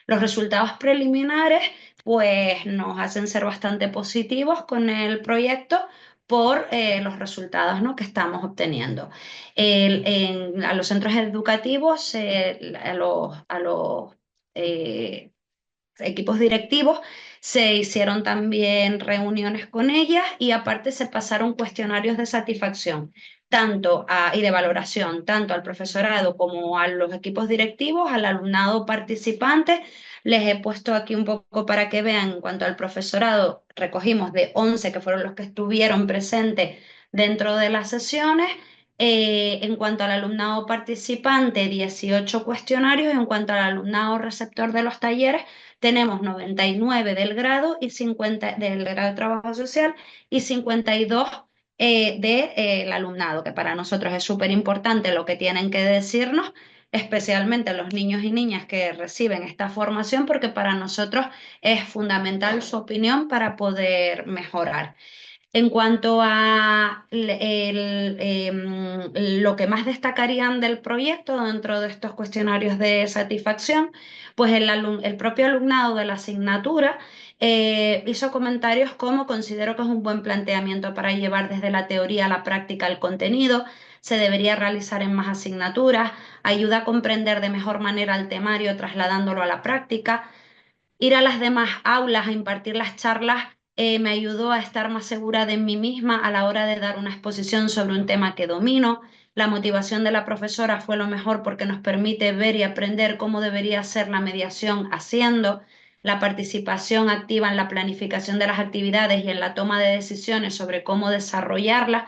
Los resultados preliminares pues nos hacen ser bastante positivos con el proyecto por los resultados, ¿no?, que estamos obteniendo. A los centros educativos, a los equipos directivos, se hicieron también reuniones con ellas y aparte se pasaron cuestionarios de satisfacción y de valoración, tanto al profesorado como a los equipos directivos, al alumnado participante. Les he puesto aquí un poco para que vean. En cuanto al profesorado, recogimos de 11 que fueron los que estuvieron presentes dentro de las sesiones. En cuanto al alumnado participante, 18 cuestionarios. En cuanto al alumnado receptor de los talleres, tenemos 99 del grado del grado de trabajo social y 52 del alumnado, que para nosotros es súper importante lo que tienen que decirnos, especialmente los niños y niñas que reciben esta formación, porque para nosotros es fundamental su opinión para poder mejorar. En cuanto a lo que más destacarían del proyecto dentro de estos cuestionarios de satisfacción, pues el propio alumnado de la asignatura hizo comentarios como: considero que es un buen planteamiento para llevar desde la teoría a la práctica el contenido, se debería realizar en más asignaturas, ayuda a comprender de mejor manera el temario trasladándolo a la práctica. Ir a las demás aulas a impartir las charlas me ayudó a estar más segura de mí misma a la hora de dar una exposición sobre un tema que domino. La motivación de la profesora fue lo mejor porque nos permite ver y aprender cómo debería ser la mediación haciendo. La participación activa en la planificación de las actividades y en la toma de decisiones sobre cómo desarrollarlas.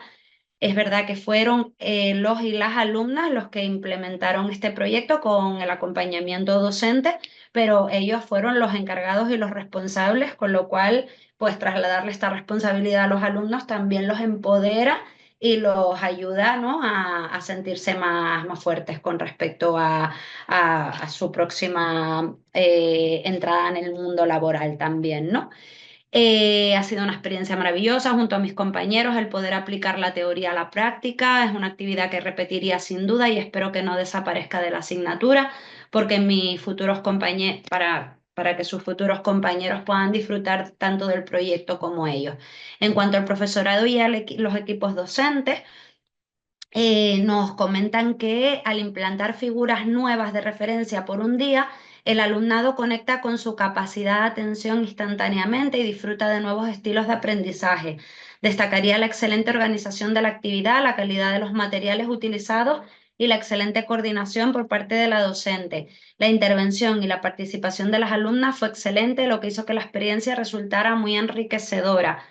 Es verdad que fueron los y las alumnas los que implementaron este proyecto con el acompañamiento docente, pero ellos fueron los encargados y los responsables, con lo cual, pues trasladarle esta responsabilidad a los alumnos también los empodera y los ayuda, ¿no?, a sentirse más fuertes con respecto a su próxima entrada en el mundo laboral también, ¿no? Ha sido una experiencia maravillosa junto a mis compañeros el poder aplicar la teoría a la práctica. Es una actividad que repetiría sin duda y espero que no desaparezca de la asignatura porque mis futuros compañeros, para que sus futuros compañeros puedan disfrutar tanto del proyecto como ellos. En cuanto al profesorado y a los equipos docentes, nos comentan que al implantar figuras nuevas de referencia por un día, el alumnado conecta con su capacidad de atención instantáneamente y disfruta de nuevos estilos de aprendizaje. Destacaría la excelente organización de la actividad, la calidad de los materiales utilizados y la excelente coordinación por parte de la docente. La intervención y la participación de las alumnas fue excelente, lo que hizo que la experiencia resultara muy enriquecedora,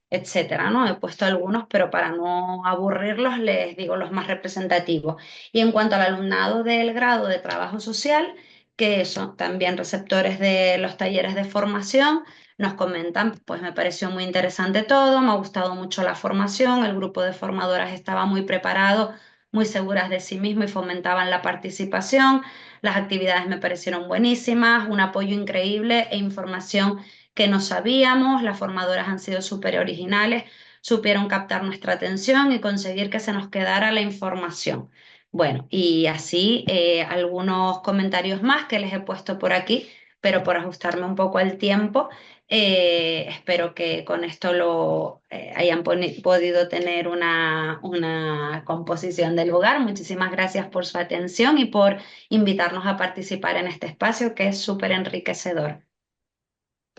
etcétera, ¿no? He puesto algunos, pero para no aburrirlos les digo los más representativos. Y en cuanto al alumnado del grado de trabajo social, que son también receptores de los talleres de formación, nos comentan, pues me pareció muy interesante todo, me ha gustado mucho la formación, el grupo de formadoras estaba muy preparado, muy seguras de sí mismo y fomentaban la participación, las actividades me parecieron buenísimas, un apoyo increíble e información que no sabíamos, las formadoras han sido súper originales, supieron captar nuestra atención y conseguir que se nos quedara la información. Bueno, y así algunos comentarios más que les he puesto por aquí, pero por ajustarme un poco al tiempo, espero que con esto lo hayan podido tener una composición del lugar. Muchísimas gracias por su atención y por invitarnos a participar en este espacio que es súper enriquecedor.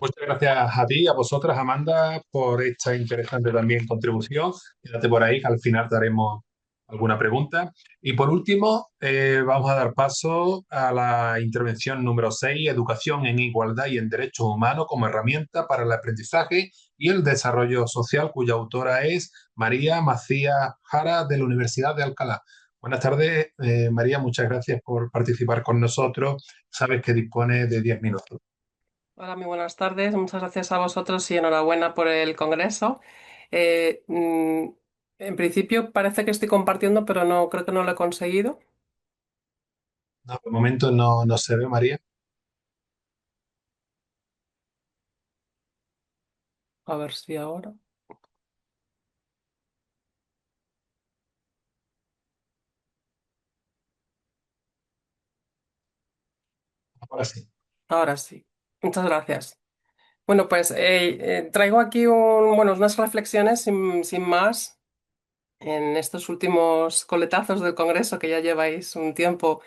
Muchas gracias a ti, a vosotras, Amanda, por esta interesante también contribución. Quédate por ahí, que al final daremos alguna pregunta. Y por último, vamos a dar paso a la intervención número 6, Educación en Igualdad y en Derechos Humanos como herramienta para el aprendizaje y el desarrollo social, cuya autora es María Macías Jara, de la Universidad de Alcalá. Buenas tardes, María, muchas gracias por participar con nosotros. Sabes que dispone de 10 minutos. Hola, muy buenas tardes. Muchas gracias a vosotros y enhorabuena por el congreso. Eh, mm, en principio parece que estoy compartiendo, pero no creo que no lo he conseguido. No, de momento no se ve, María. A ver si ahora. Ahora sí. Ahora sí. Muchas gracias. Bueno, pues traigo aquí bueno, unas reflexiones sin más en estos últimos coletazos del congreso que ya lleváis un tiempo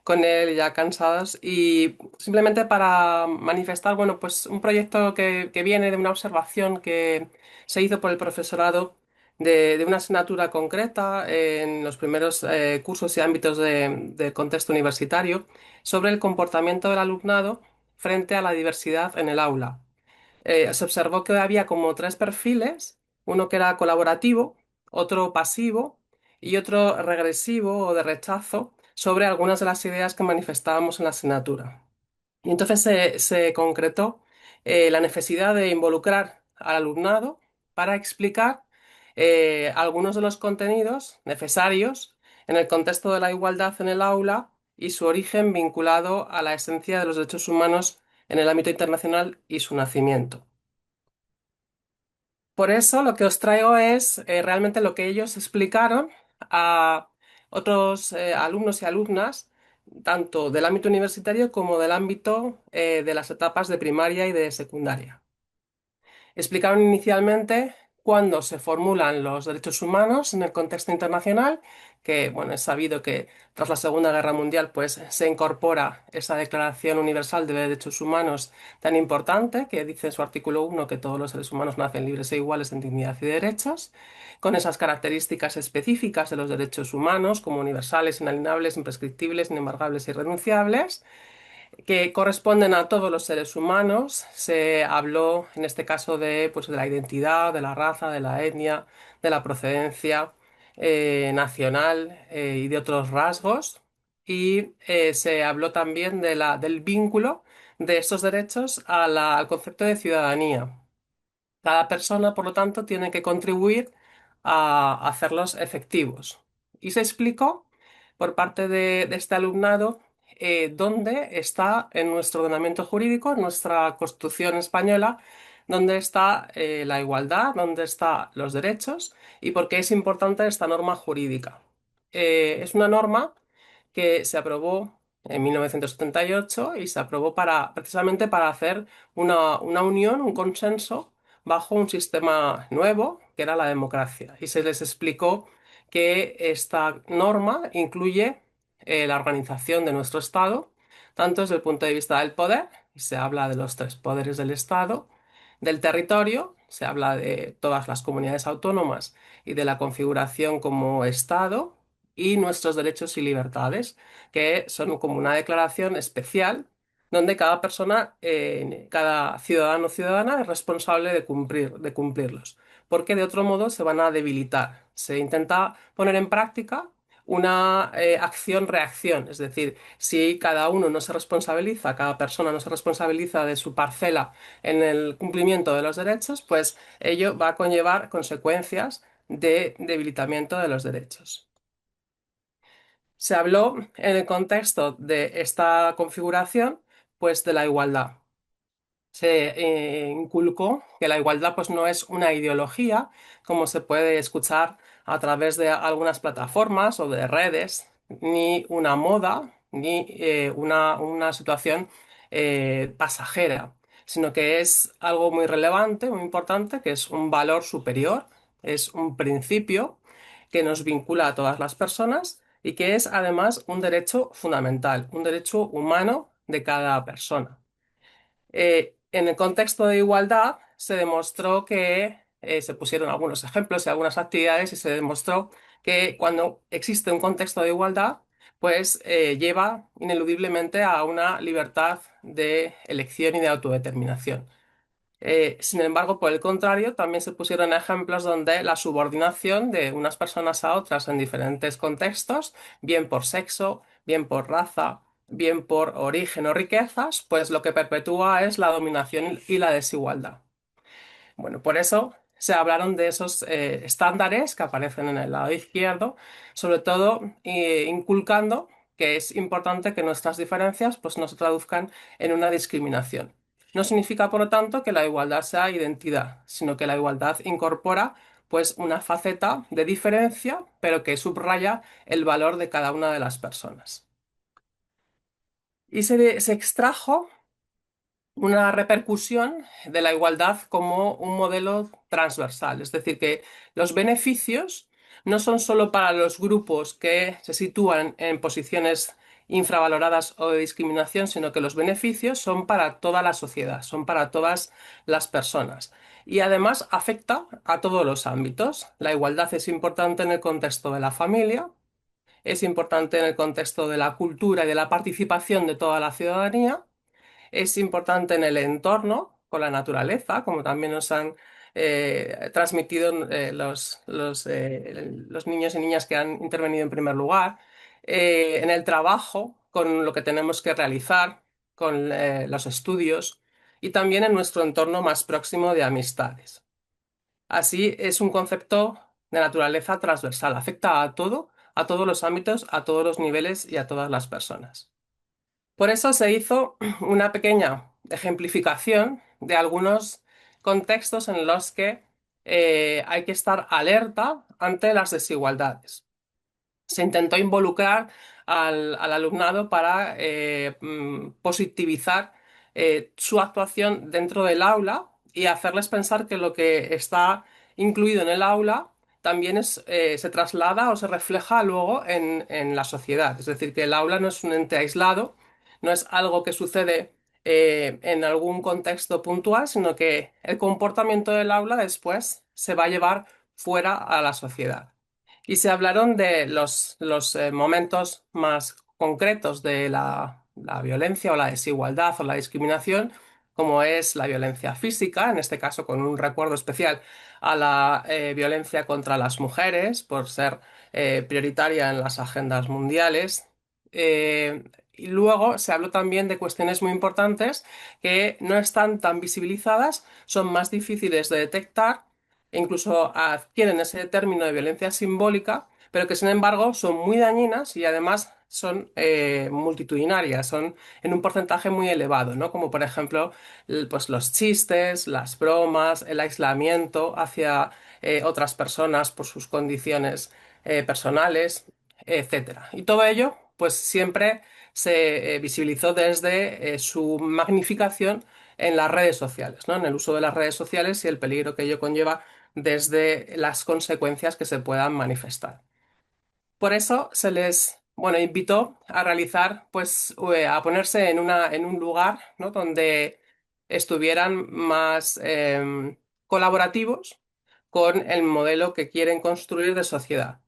con él ya cansados y simplemente para manifestar, bueno, pues un proyecto que viene de una observación que se hizo por el profesorado de una asignatura concreta en los primeros cursos y ámbitos del contexto universitario sobre el comportamiento del alumnado frente a la diversidad en el aula. Se observó que había como tres perfiles, uno que era colaborativo, otro pasivo y otro regresivo o de rechazo sobre algunas de las ideas que manifestábamos en la asignatura. Y entonces se concretó la necesidad de involucrar al alumnado para explicar algunos de los contenidos necesarios en el contexto de la igualdad en el aula y su origen vinculado a la esencia de los derechos humanos en el ámbito internacional y su nacimiento. Por eso lo que os traigo es realmente lo que ellos explicaron a otros alumnos y alumnas, tanto del ámbito universitario como del ámbito de las etapas de primaria y de secundaria. Explicaron inicialmente cuándo se formulan los derechos humanos en el contexto internacional, que bueno, es sabido que tras la Segunda Guerra Mundial pues, se incorpora esa Declaración Universal de Derechos Humanos tan importante, que dice en su artículo 1 que todos los seres humanos nacen libres e iguales en dignidad y derechos, con esas características específicas de los derechos humanos como universales, inalienables, imprescriptibles, inembargables e irrenunciables que corresponden a todos los seres humanos. Se habló en este caso de, pues, de la identidad, de la raza, de la etnia, de la procedencia nacional y de otros rasgos. Y se habló también del vínculo de estos derechos al concepto de ciudadanía. Cada persona, por lo tanto, tiene que contribuir a hacerlos efectivos. Y se explicó por parte de este alumnado dónde está en nuestro ordenamiento jurídico, en nuestra Constitución española, dónde está la igualdad, dónde están los derechos y por qué es importante esta norma jurídica. Es una norma que se aprobó en 1978 y se aprobó precisamente para hacer una unión, un consenso bajo un sistema nuevo que era la democracia. Y se les explicó que esta norma incluye la organización de nuestro Estado, tanto desde el punto de vista del poder, y se habla de los tres poderes del Estado, del territorio, se habla de todas las comunidades autónomas y de la configuración como Estado, y nuestros derechos y libertades, que son como una declaración especial donde cada persona, cada ciudadano o ciudadana es responsable de cumplirlos, porque de otro modo se van a debilitar. Se intenta poner en práctica una acción-reacción, es decir, si cada uno no se responsabiliza, cada persona no se responsabiliza de su parcela en el cumplimiento de los derechos, pues ello va a conllevar consecuencias de debilitamiento de los derechos. Se habló en el contexto de esta configuración, pues de la igualdad. Se inculcó que la igualdad pues no es una ideología, como se puede escuchar a través de algunas plataformas o de redes, ni una moda, ni una situación pasajera, sino que es algo muy relevante, muy importante, que es un valor superior, es un principio que nos vincula a todas las personas y que es además un derecho fundamental, un derecho humano de cada persona. En el contexto de igualdad se demostró que se pusieron algunos ejemplos y algunas actividades y se demostró que cuando existe un contexto de igualdad, pues lleva ineludiblemente a una libertad de elección y de autodeterminación. Sin embargo, por el contrario, también se pusieron ejemplos donde la subordinación de unas personas a otras en diferentes contextos, bien por sexo, bien por raza, bien por origen o riquezas, pues lo que perpetúa es la dominación y la desigualdad. Bueno, por eso se hablaron de esos estándares que aparecen en el lado izquierdo, sobre todo inculcando que es importante que nuestras diferencias pues, no se traduzcan en una discriminación. No significa, por lo tanto, que la igualdad sea identidad, sino que la igualdad incorpora pues, una faceta de diferencia, pero que subraya el valor de cada una de las personas. Y se extrajo una repercusión de la igualdad como un modelo transversal, es decir, que los beneficios no son solo para los grupos que se sitúan en posiciones infravaloradas o de discriminación, sino que los beneficios son para toda la sociedad, son para todas las personas. Y además afecta a todos los ámbitos. La igualdad es importante en el contexto de la familia, es importante en el contexto de la cultura y de la participación de toda la ciudadanía, es importante en el entorno, con la naturaleza, como también nos han transmitido los niños y niñas que han intervenido en primer lugar, en el trabajo, con lo que tenemos que realizar, con los estudios y también en nuestro entorno más próximo de amistades. Así es un concepto de naturaleza transversal, afecta a todo, a todos los ámbitos, a todos los niveles y a todas las personas. Por eso se hizo una pequeña ejemplificación de algunos contextos en los que hay que estar alerta ante las desigualdades. Se intentó involucrar al alumnado para positivizar su actuación dentro del aula y hacerles pensar que lo que está incluido en el aula también se traslada o se refleja luego en la sociedad. Es decir, que el aula no es un ente aislado, no es algo que sucede en algún contexto puntual, sino que el comportamiento del aula después se va a llevar fuera a la sociedad. Y se hablaron de los momentos más concretos de la violencia o la desigualdad o la discriminación, como es la violencia física, en este caso con un recuerdo especial a la violencia contra las mujeres, por ser prioritaria en las agendas mundiales. Y luego se habló también de cuestiones muy importantes que no están tan visibilizadas, son más difíciles de detectar e incluso adquieren ese término de violencia simbólica, pero que sin embargo son muy dañinas y además son multitudinarias, son en un porcentaje muy elevado, ¿no? Como por ejemplo, pues los chistes, las bromas, el aislamiento hacia otras personas por sus condiciones personales, etcétera. Y todo ello, pues siempre se visibilizó desde su magnificación en las redes sociales, ¿no? En el uso de las redes sociales y el peligro que ello conlleva desde las consecuencias que se puedan manifestar. Por eso se les, bueno, invitó a realizar, pues, a ponerse en un lugar, ¿no? Donde estuvieran más colaborativos con el modelo que quieren construir de sociedad.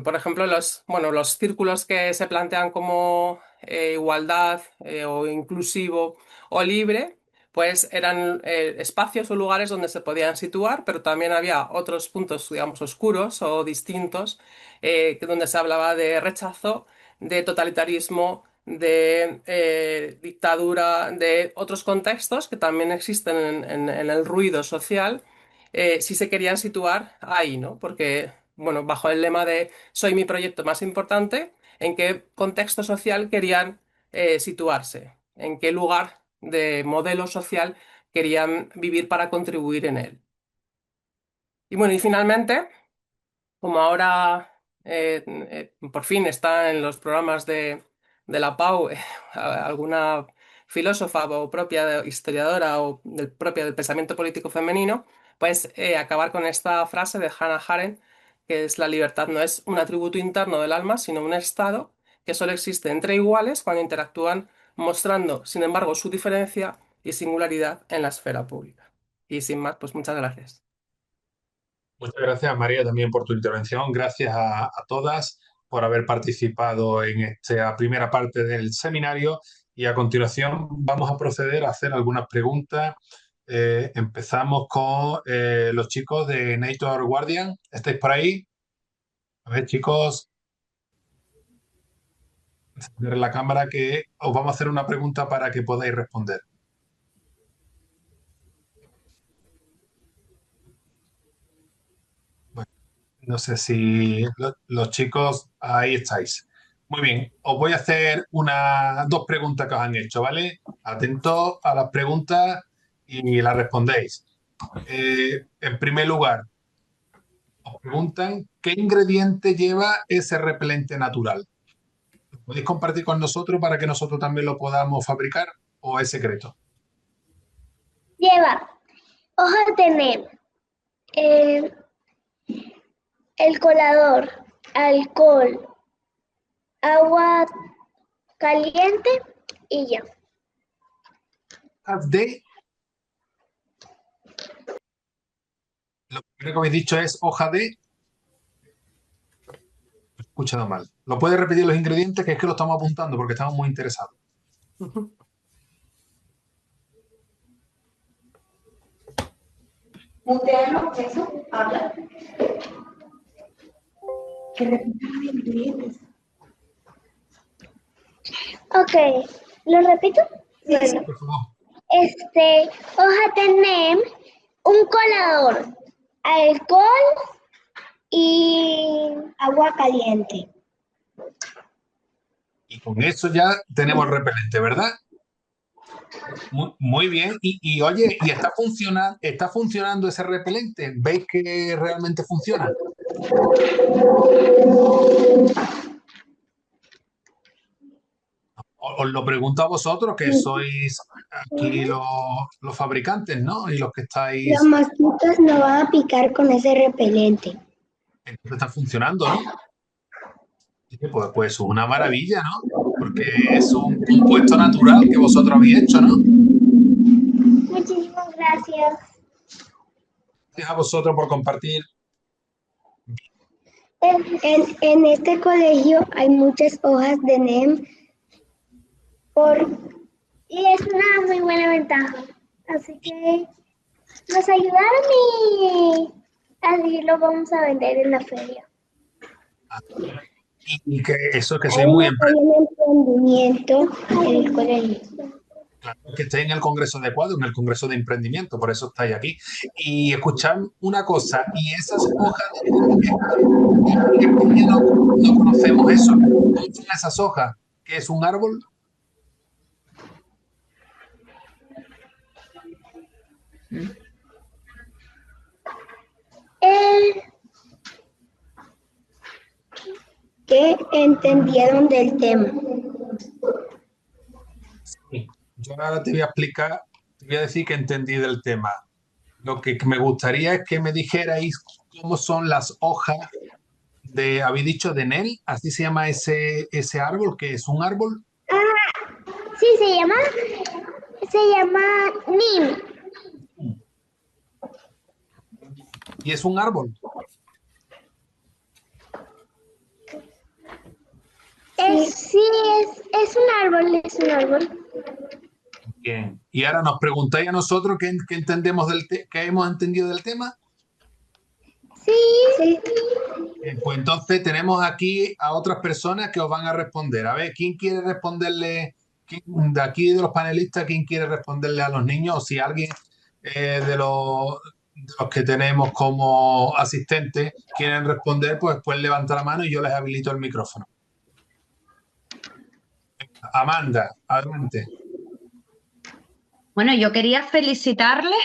Por ejemplo, bueno, los círculos que se plantean como igualdad o inclusivo o libre, pues eran espacios o lugares donde se podían situar, pero también había otros puntos, digamos, oscuros o distintos, donde se hablaba de rechazo, de totalitarismo, de dictadura, de otros contextos que también existen en el ruido social, si se querían situar ahí, ¿no? Porque, bueno, bajo el lema de soy mi proyecto más importante, ¿en qué contexto social querían situarse? ¿En qué lugar de modelo social querían vivir para contribuir en él? Y bueno, y finalmente, como ahora por fin está en los programas de la PAU alguna filósofa o propia historiadora o propia del pensamiento político femenino, pues acabar con esta frase de Hannah Arendt, que es la libertad no es un atributo interno del alma, sino un estado que solo existe entre iguales cuando interactúan, mostrando, sin embargo, su diferencia y singularidad en la esfera pública. Y sin más, pues muchas gracias. Muchas gracias, María, también por tu intervención. Gracias a todas por haber participado en esta primera parte del seminario y a continuación vamos a proceder a hacer algunas preguntas. Empezamos con los chicos de Nature Guardian. ¿Estáis por ahí? A ver, chicos, encender la cámara que os vamos a hacer una pregunta para que podáis responder. No sé si los chicos, ahí estáis. Muy bien, os voy a hacer dos preguntas que os han hecho, ¿vale? Atentos a las preguntas y las respondéis. En primer lugar, os preguntan ¿qué ingrediente lleva ese repelente natural? ¿Lo podéis compartir con nosotros para que nosotros también lo podamos fabricar o es secreto? Lleva hoja de neem, el colador, alcohol, agua caliente y ya. De Lo primero que habéis dicho es hoja de... He escuchado mal. ¿Lo puedes repetir los ingredientes? Que es que lo estamos apuntando porque estamos muy interesados. Mutealo, eso, habla. Que repita los ingredientes. Ok, ¿lo repito? Sí, por favor. Hoja de neem, un colador, alcohol y agua caliente. Y con eso ya tenemos el repelente, ¿verdad? Muy bien. Y oye, ¿y está funcionando ese repelente? ¿Veis que realmente funciona? Os lo pregunto a vosotros, que sois aquí los fabricantes, ¿no? Y los que estáis... Los mosquitos no van a picar con ese repelente. Entonces está funcionando, ¿no? Sí, pues una maravilla, ¿no? Porque es un compuesto natural que vosotros habéis hecho, ¿no? Muchísimas gracias. Gracias a vosotros por compartir. En este colegio hay muchas hojas de NEM y es una muy buena ventaja. Así que nos ayudaron y así lo vamos a vender en la feria. Y que eso que soy hay muy un emprendimiento en el colegio. Que estéis en el congreso adecuado, en el congreso de emprendimiento, por eso estáis aquí. Y escuchad una cosa, y esas hojas en España no conocemos eso. ¿Cómo son esas hojas? ¿Qué es un árbol? ¿Qué entendieron del tema? Sí. Yo ahora te voy a explicar, te voy a decir que entendí del tema. Lo que me gustaría es que me dijerais cómo son las hojas de, habéis dicho de Nel, así se llama ese árbol, que es un árbol, Sí, se llama NIM. y es un árbol. Sí, es es un árbol. Bien. Y ahora nos preguntáis a nosotros qué entendemos qué hemos entendido del tema. Sí. Pues entonces tenemos aquí a otras personas que os van a responder. A ver, ¿quién quiere responderle? De aquí de los panelistas, ¿quién quiere responderle a los niños? O si alguien de los que tenemos como asistentes quieren responder, pues levanta la mano y yo les habilito el micrófono. Amanda, adelante. Bueno, yo quería felicitarles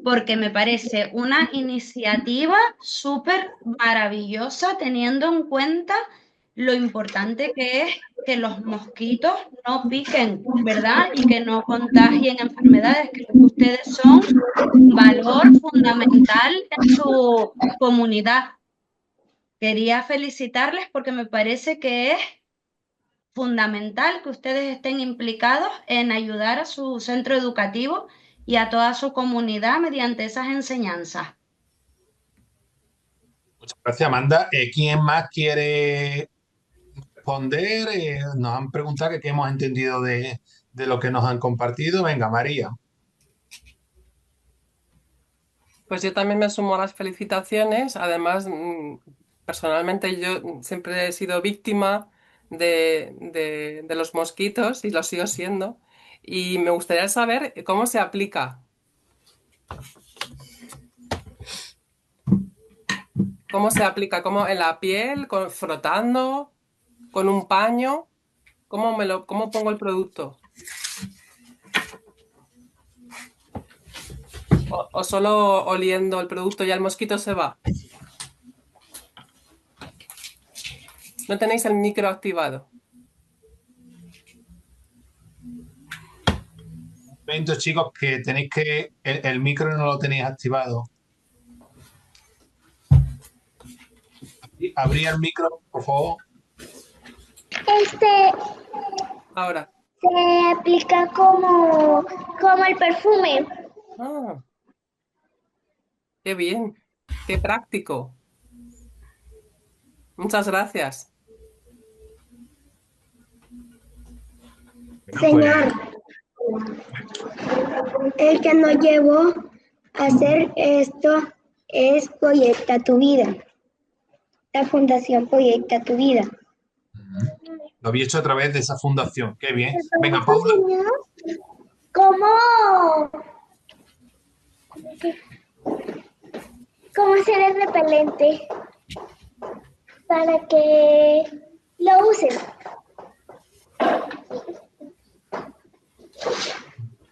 porque me parece una iniciativa súper maravillosa teniendo en cuenta lo importante que es que los mosquitos no piquen, ¿verdad? Y que no contagien enfermedades, que ustedes son un valor fundamental en su comunidad. Quería felicitarles porque me parece que es fundamental que ustedes estén implicados en ayudar a su centro educativo y a toda su comunidad mediante esas enseñanzas. Muchas gracias, Amanda. ¿Quién más quiere responder? Nos han preguntado que qué hemos entendido de lo que nos han compartido. Venga, María. Pues yo también me sumo a las felicitaciones. Además, personalmente yo siempre he sido víctima de los mosquitos y lo sigo siendo. Y me gustaría saber cómo se aplica. ¿Cómo se aplica? ¿Cómo en la piel? ¿Frotando? ¿Con un paño? ¿Cómo pongo el producto? ¿O solo oliendo el producto ya el mosquito se va? ¿No tenéis el micro activado? Momento, chicos, que tenéis que el micro no lo tenéis activado. Abrí el micro, por favor. Ahora. Se aplica como el perfume. Ah, qué bien, qué práctico. Muchas gracias. Señor, el que nos llevó a hacer esto es Proyecta tu Vida. La Fundación Proyecta tu Vida. Lo había hecho a través de esa fundación. Qué bien. Venga, Paula. ¿Cómo hacer el repelente para que lo usen?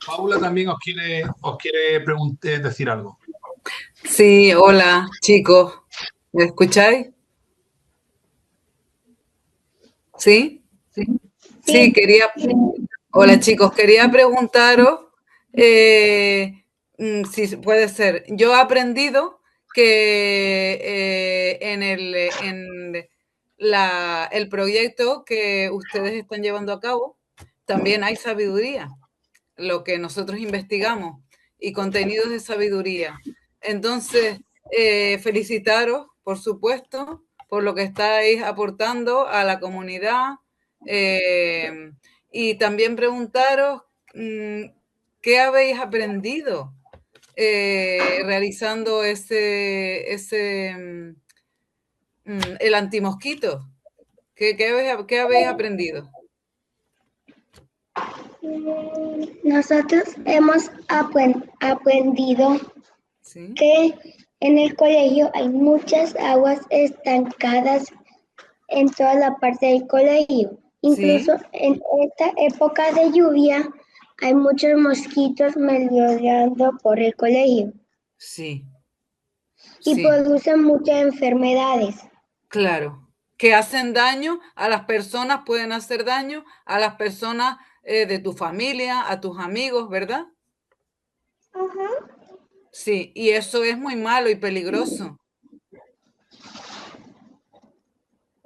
Paula también os quiere decir algo. Sí, hola chicos, ¿me escucháis? ¿Sí? Sí, hola chicos, quería preguntaros si puede ser. Yo he aprendido que en el proyecto que ustedes están llevando a cabo también hay sabiduría, lo que nosotros investigamos, y contenidos de sabiduría. Entonces, felicitaros, por supuesto, por lo que estáis aportando a la comunidad, y también preguntaros qué habéis aprendido realizando el antimosquito. ¿Qué habéis aprendido? Nosotros hemos aprendido ¿Sí? que en el colegio hay muchas aguas estancadas en toda la parte del colegio. Incluso ¿Sí? en esta época de lluvia hay muchos mosquitos merodeando por el colegio Sí, y sí, producen muchas enfermedades. claro. Que hacen daño a las personas, pueden hacer daño a las personas de tu familia, a tus amigos, ¿verdad? Sí, y eso es muy malo y peligroso,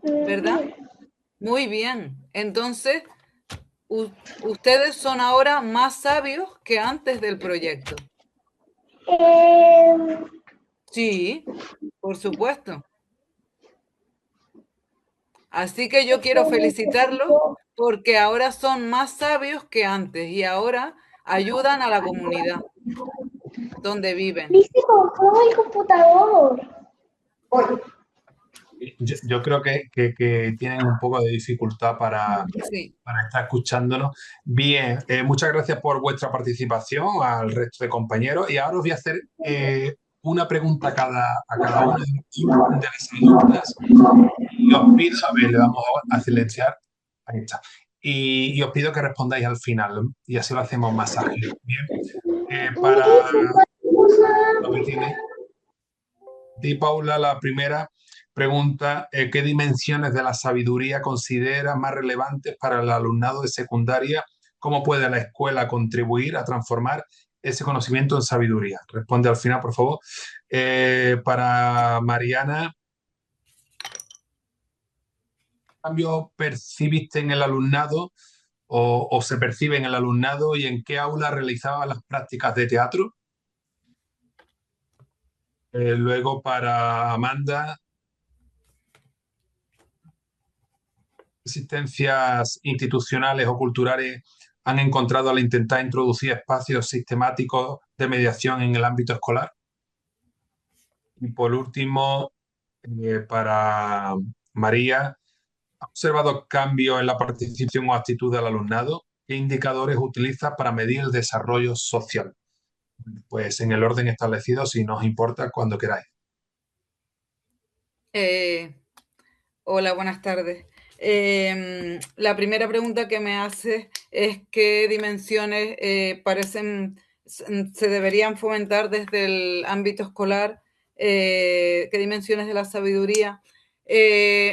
¿verdad? Muy bien. Entonces, ustedes son ahora más sabios que antes del proyecto. Eh, Sí, por supuesto. Así que yo quiero este, felicitarlos porque ahora son más sabios que antes y ahora ayudan a la comunidad donde viven. Dice compró el computador. Yo creo que tienen un poco de dificultad Sí. para estar escuchándonos. Bien, muchas gracias por vuestra participación al resto de compañeros. Y ahora os voy a hacer una pregunta a cada uno de las alumnas. Y os pido, a ver, le vamos a silenciar. Ahí está. Y os pido que respondáis al final, ¿no? Y así lo hacemos más ágil. Bien, para lo que tiene. Y Paula, la primera pregunta, ¿qué dimensiones de la sabiduría considera más relevantes para el alumnado de secundaria? ¿Cómo puede la escuela contribuir a transformar ese conocimiento en sabiduría? Responde al final, por favor. Para Mariana, ¿qué cambio percibiste en el alumnado o se percibe en el alumnado y en qué aula realizaba las prácticas de teatro? Luego para Amanda, existencias institucionales o culturales han encontrado al intentar introducir espacios sistemáticos de mediación en el ámbito escolar? Y por último, para María, ¿ha observado cambios en la participación o actitud del alumnado? ¿Qué indicadores utiliza para medir el desarrollo social? Pues en el orden establecido, si nos importa, cuando queráis. Eh, Hola, buenas tardes. La primera pregunta que me hace es qué dimensiones se deberían fomentar desde el ámbito escolar, qué dimensiones de la sabiduría.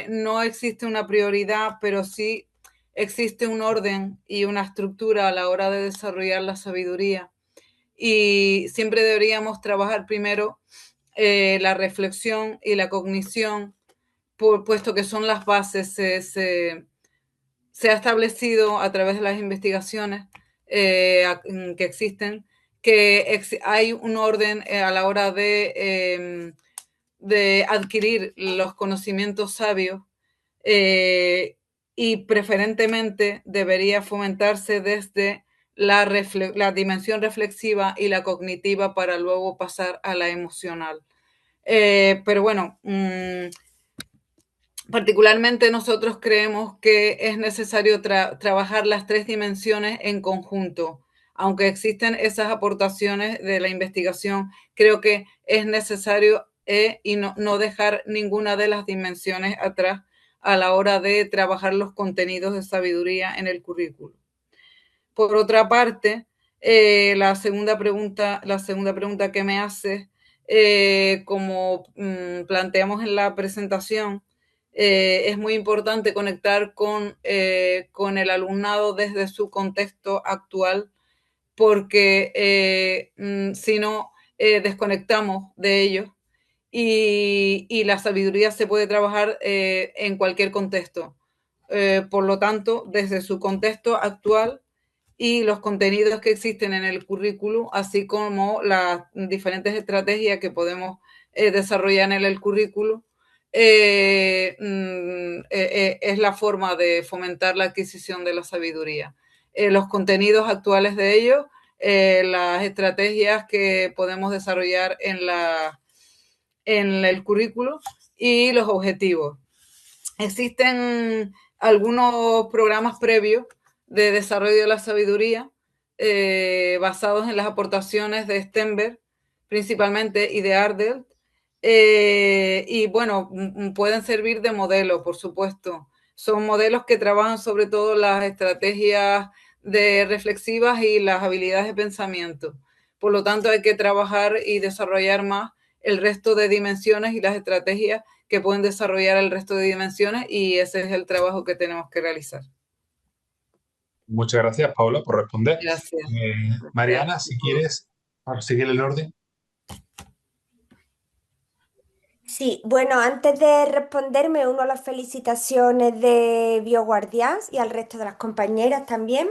No existe una prioridad, pero sí existe un orden y una estructura a la hora de desarrollar la sabiduría. Y siempre deberíamos trabajar primero la reflexión y la cognición puesto que son las bases, se ha establecido a través de las investigaciones que existen que hay un orden a la hora de adquirir los conocimientos sabios y preferentemente debería fomentarse desde la dimensión reflexiva y la cognitiva para luego pasar a la emocional. Pero bueno, particularmente nosotros creemos que es necesario trabajar las tres dimensiones en conjunto. Aunque existen esas aportaciones de la investigación, creo que es necesario y no dejar ninguna de las dimensiones atrás a la hora de trabajar los contenidos de sabiduría en el currículo. Por otra parte, la segunda pregunta que me hace, como planteamos en la presentación, es muy importante conectar con el alumnado desde su contexto actual, porque si no, desconectamos de ellos y la sabiduría se puede trabajar en cualquier contexto. Por lo tanto, desde su contexto actual y los contenidos que existen en el currículo, así como las diferentes estrategias que podemos desarrollar en el currículo, es la forma de fomentar la adquisición de la sabiduría. Los contenidos actuales de ellos, las estrategias que podemos desarrollar en el currículo y los objetivos. Existen algunos programas previos de desarrollo de la sabiduría, basados en las aportaciones de Stenberg, principalmente, y de Ardelt. Y bueno, pueden servir de modelo, por supuesto. Son modelos que trabajan sobre todo las estrategias de reflexivas y las habilidades de pensamiento. Por lo tanto, hay que trabajar y desarrollar más el resto de dimensiones y las estrategias que pueden desarrollar el resto de dimensiones, y ese es el trabajo que tenemos que realizar. Muchas gracias, Paula, por responder. Gracias. Mariana, si quieres, para seguir el orden. Sí, bueno, antes de responder me uno a las felicitaciones de BioGuardians y al resto de las compañeras también.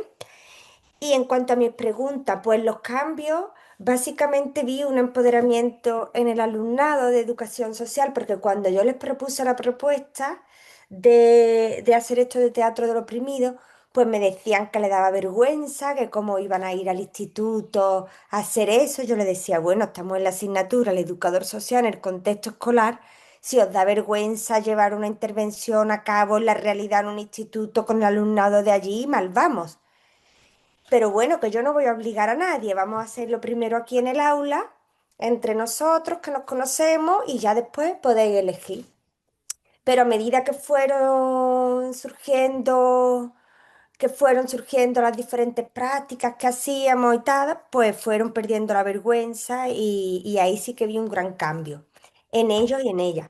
Y en cuanto a mis preguntas, pues los cambios, básicamente vi un empoderamiento en el alumnado de educación social, porque cuando yo les propuse la propuesta de hacer esto de teatro del oprimido, pues me decían que le daba vergüenza, que cómo iban a ir al instituto a hacer eso. Yo les decía, bueno, estamos en la asignatura, el educador social, en el contexto escolar. Si os da vergüenza llevar una intervención a cabo en la realidad en un instituto con el alumnado de allí, mal vamos. Pero bueno, que yo no voy a obligar a nadie, vamos a hacerlo primero aquí en el aula, entre nosotros que nos conocemos y ya después podéis elegir. Pero a medida que fueron surgiendo las diferentes prácticas que hacíamos y tal, pues fueron perdiendo la vergüenza y ahí sí que vi un gran cambio en ellos y en ellas.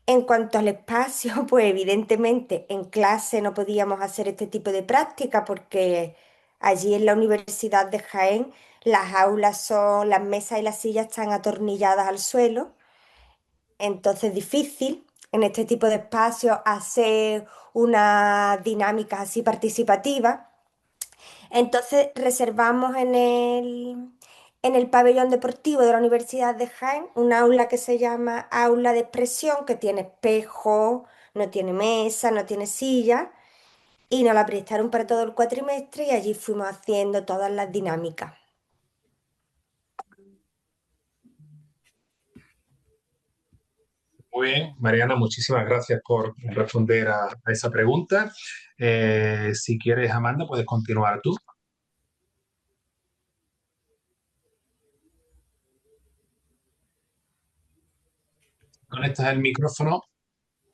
En cuanto al espacio, pues evidentemente en clase no podíamos hacer este tipo de práctica porque allí en la Universidad de Jaén las aulas son, las mesas y las sillas están atornilladas al suelo, entonces es difícil en este tipo de espacios hacer unas dinámicas así participativas. Entonces reservamos en el pabellón deportivo de la Universidad de Jaén un aula que se llama aula de expresión, que tiene espejo, no tiene mesa, no tiene silla, y nos la prestaron para todo el cuatrimestre y allí fuimos haciendo todas las dinámicas. Muy bien, Mariana, muchísimas gracias por responder a esa pregunta. Si quieres, Amanda, puedes continuar tú. Conectas el micrófono,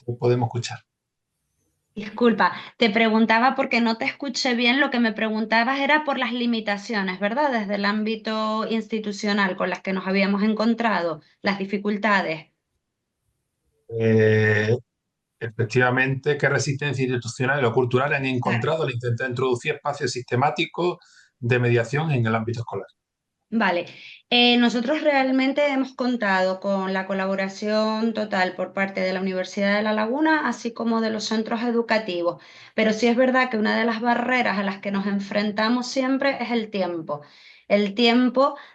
te podemos escuchar. Disculpa, te preguntaba porque no te escuché bien. Lo que me preguntabas era por las limitaciones, ¿verdad? Desde el ámbito institucional con las que nos habíamos encontrado, las dificultades. Eh, Efectivamente, ¿qué resistencia institucional o cultural han Claro. encontrado al intentar introducir espacios sistemáticos de mediación en el ámbito escolar? Vale, nosotros realmente hemos contado con la colaboración total por parte de la Universidad de La Laguna, así como de los centros educativos, pero sí es verdad que una de las barreras a las que nos enfrentamos siempre es el tiempo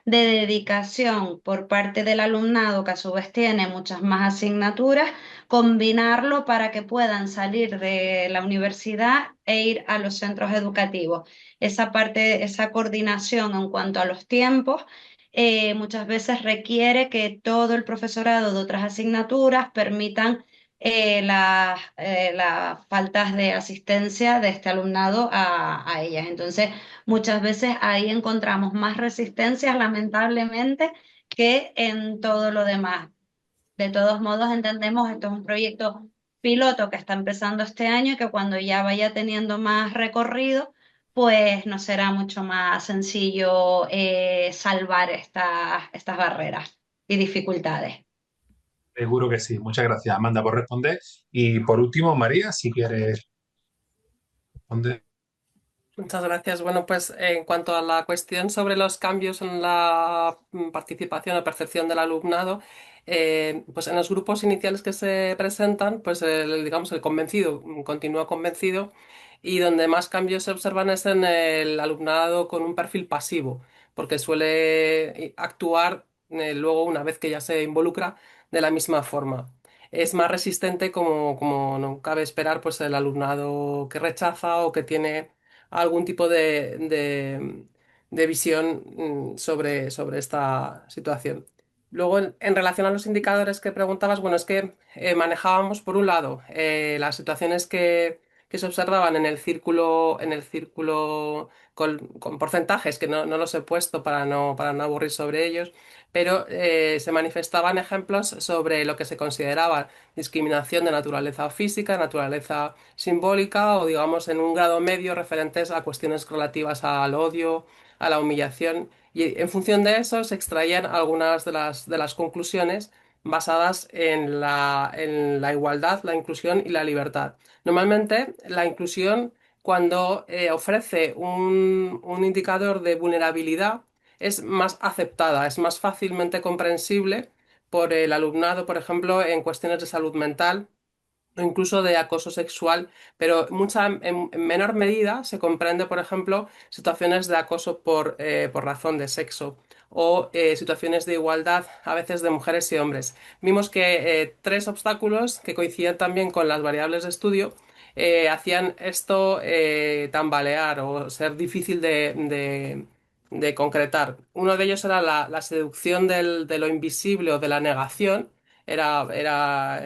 de dedicación por parte del alumnado, que a su vez tiene muchas más asignaturas, combinarlo para que puedan salir de la universidad e ir a los centros educativos. Esa parte, esa coordinación en cuanto a los tiempos, muchas veces requiere que todo el profesorado de otras asignaturas permitan las faltas de asistencia de este alumnado a ellas. Entonces, muchas veces ahí encontramos más resistencias, lamentablemente, que en todo lo demás. De todos modos, entendemos esto es un proyecto piloto que está empezando este año y que cuando ya vaya teniendo más recorrido, pues nos será mucho más sencillo salvar estas barreras y dificultades. Seguro que sí. Muchas gracias, Amanda, por responder. Y por último, María, si quieres responder. Muchas gracias. Bueno, pues en cuanto a la cuestión sobre los cambios en la participación o percepción del alumnado, pues en los grupos iniciales que se presentan, pues digamos el convencido continúa convencido y donde más cambios se observan es en el alumnado con un perfil pasivo, porque suele actuar luego una vez que ya se involucra de la misma forma. Es más resistente como no cabe esperar, pues el alumnado que rechaza o que tiene algún tipo de visión sobre esta situación. Luego, en relación a los indicadores que preguntabas, bueno, es que manejábamos, por un lado, las situaciones que se observaban en el círculo con porcentajes que no los he puesto para no aburrir sobre ellos, pero se manifestaban ejemplos sobre lo que se consideraba discriminación de naturaleza física, naturaleza simbólica o digamos en un grado medio referentes a cuestiones relativas al odio, a la humillación. Y en función de eso se extraían algunas de las conclusiones basadas en la igualdad, la inclusión y la libertad. Normalmente, la inclusión, cuando ofrece un indicador de vulnerabilidad, es más aceptada, es más fácilmente comprensible por el alumnado, por ejemplo, en cuestiones de salud mental o incluso de acoso sexual, pero en menor medida se comprende, por ejemplo, situaciones de acoso por razón de sexo o situaciones de igualdad a veces de mujeres y hombres. Vimos que tres obstáculos que coincidían también con las variables de estudio hacían esto tambalear o ser difícil de concretar. Uno de ellos era la seducción de lo invisible o de la negación. Era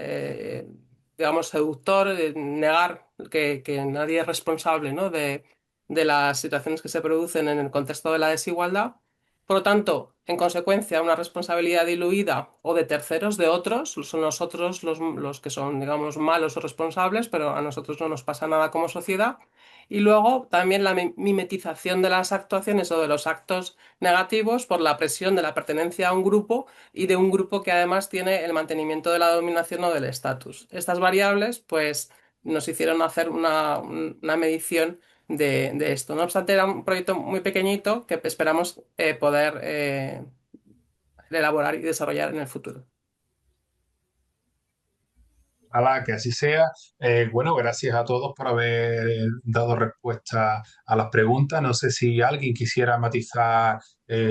digamos, seductor, negar que nadie es responsable, ¿no? de las situaciones que se producen en el contexto de la desigualdad. Por lo tanto, en consecuencia, una responsabilidad diluida o de terceros, de otros, son nosotros los que son, digamos, malos o responsables, pero a nosotros no nos pasa nada como sociedad. Y luego también la mimetización de las actuaciones o de los actos negativos por la presión de la pertenencia a un grupo y de un grupo que además tiene el mantenimiento de la dominación o del estatus. Estas variables, pues, nos hicieron hacer una medición de esto. No obstante, era un proyecto muy pequeñito que esperamos poder elaborar y desarrollar en el futuro. Ojalá que así sea. Bueno, gracias a todos por haber dado respuesta a las preguntas. No sé si alguien quisiera matizar,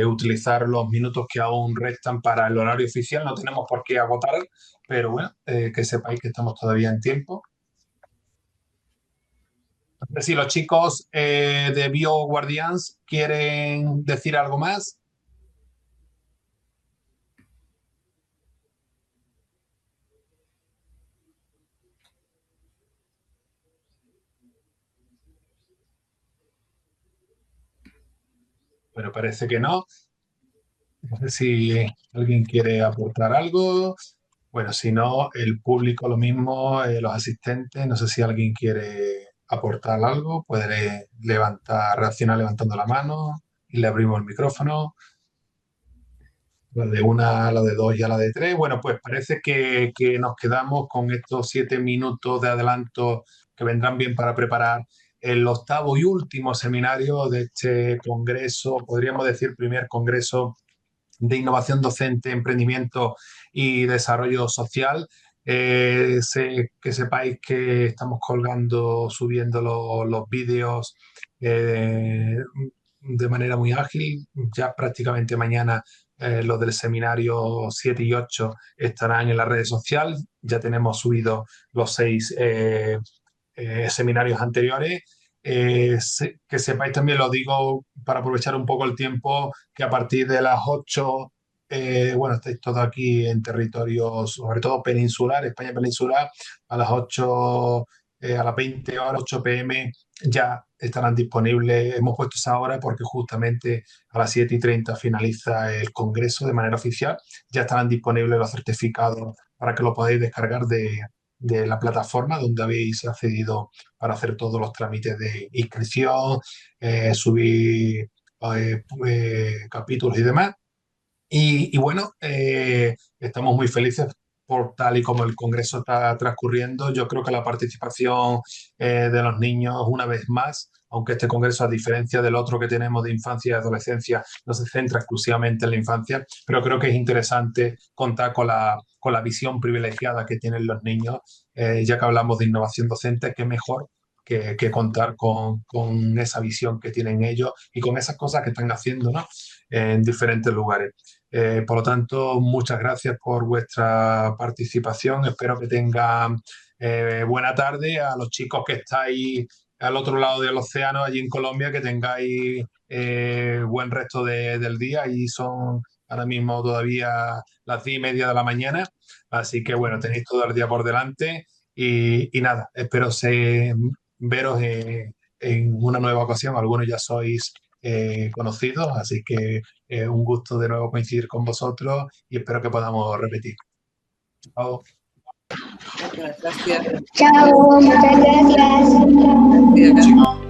utilizar los minutos que aún restan para el horario oficial. No tenemos por qué agotar, pero bueno, que sepáis que estamos todavía en tiempo. No sé si los chicos de BioGuardians quieren decir algo más. Pero parece que no. No sé si alguien quiere aportar algo. Bueno, si no, el público lo mismo, los asistentes, no sé si alguien quiere aportar algo, puede levantar, reaccionar levantando la mano y le abrimos el micrófono. La de una, la de dos y a la de tres. Bueno, pues parece que nos quedamos con estos 7 minutos de adelanto que vendrán bien para preparar el octavo y último seminario de este congreso, podríamos decir primer congreso de innovación docente, emprendimiento y desarrollo social. Que sepáis que estamos colgando, subiendo los vídeos de manera muy ágil. Ya prácticamente mañana los del seminario 7 y 8 estarán en las redes sociales. Ya tenemos subido los 6 seminarios anteriores. Que sepáis también, lo digo para aprovechar un poco el tiempo, que a partir de las 8, bueno, estáis todos aquí en territorio, sobre todo peninsular, España peninsular, a las 8, a las 20 horas, 8 p.m., ya estarán disponibles. Hemos puesto esa hora porque justamente a las 7:30 finaliza el congreso de manera oficial. Ya estarán disponibles los certificados para que lo podáis descargar de la plataforma donde habéis accedido para hacer todos los trámites de inscripción, subir capítulos y demás. Y bueno, estamos muy felices por tal y como el Congreso está transcurriendo. Yo creo que la participación de los niños, una vez más, aunque este Congreso, a diferencia del otro que tenemos de infancia y adolescencia, no se centra exclusivamente en la infancia, pero creo que es interesante contar con la visión privilegiada que tienen los niños, ya que hablamos de innovación docente, qué mejor que contar con esa visión que tienen ellos y con esas cosas que están haciendo, ¿no? En diferentes lugares. Por lo tanto, muchas gracias por vuestra participación. Espero que tengan buena tarde. A los chicos que estáis al otro lado del océano, allí en Colombia, que tengáis buen resto del día. Y son ahora mismo todavía las 10:30 de la mañana. Así que bueno, tenéis todo el día por delante. Y nada, espero veros en una nueva ocasión. Algunos ya sois conocidos, así que un gusto de nuevo coincidir con vosotros y espero que podamos repetir. Chao. Gracias. Chao, muchas gracias. Gracias.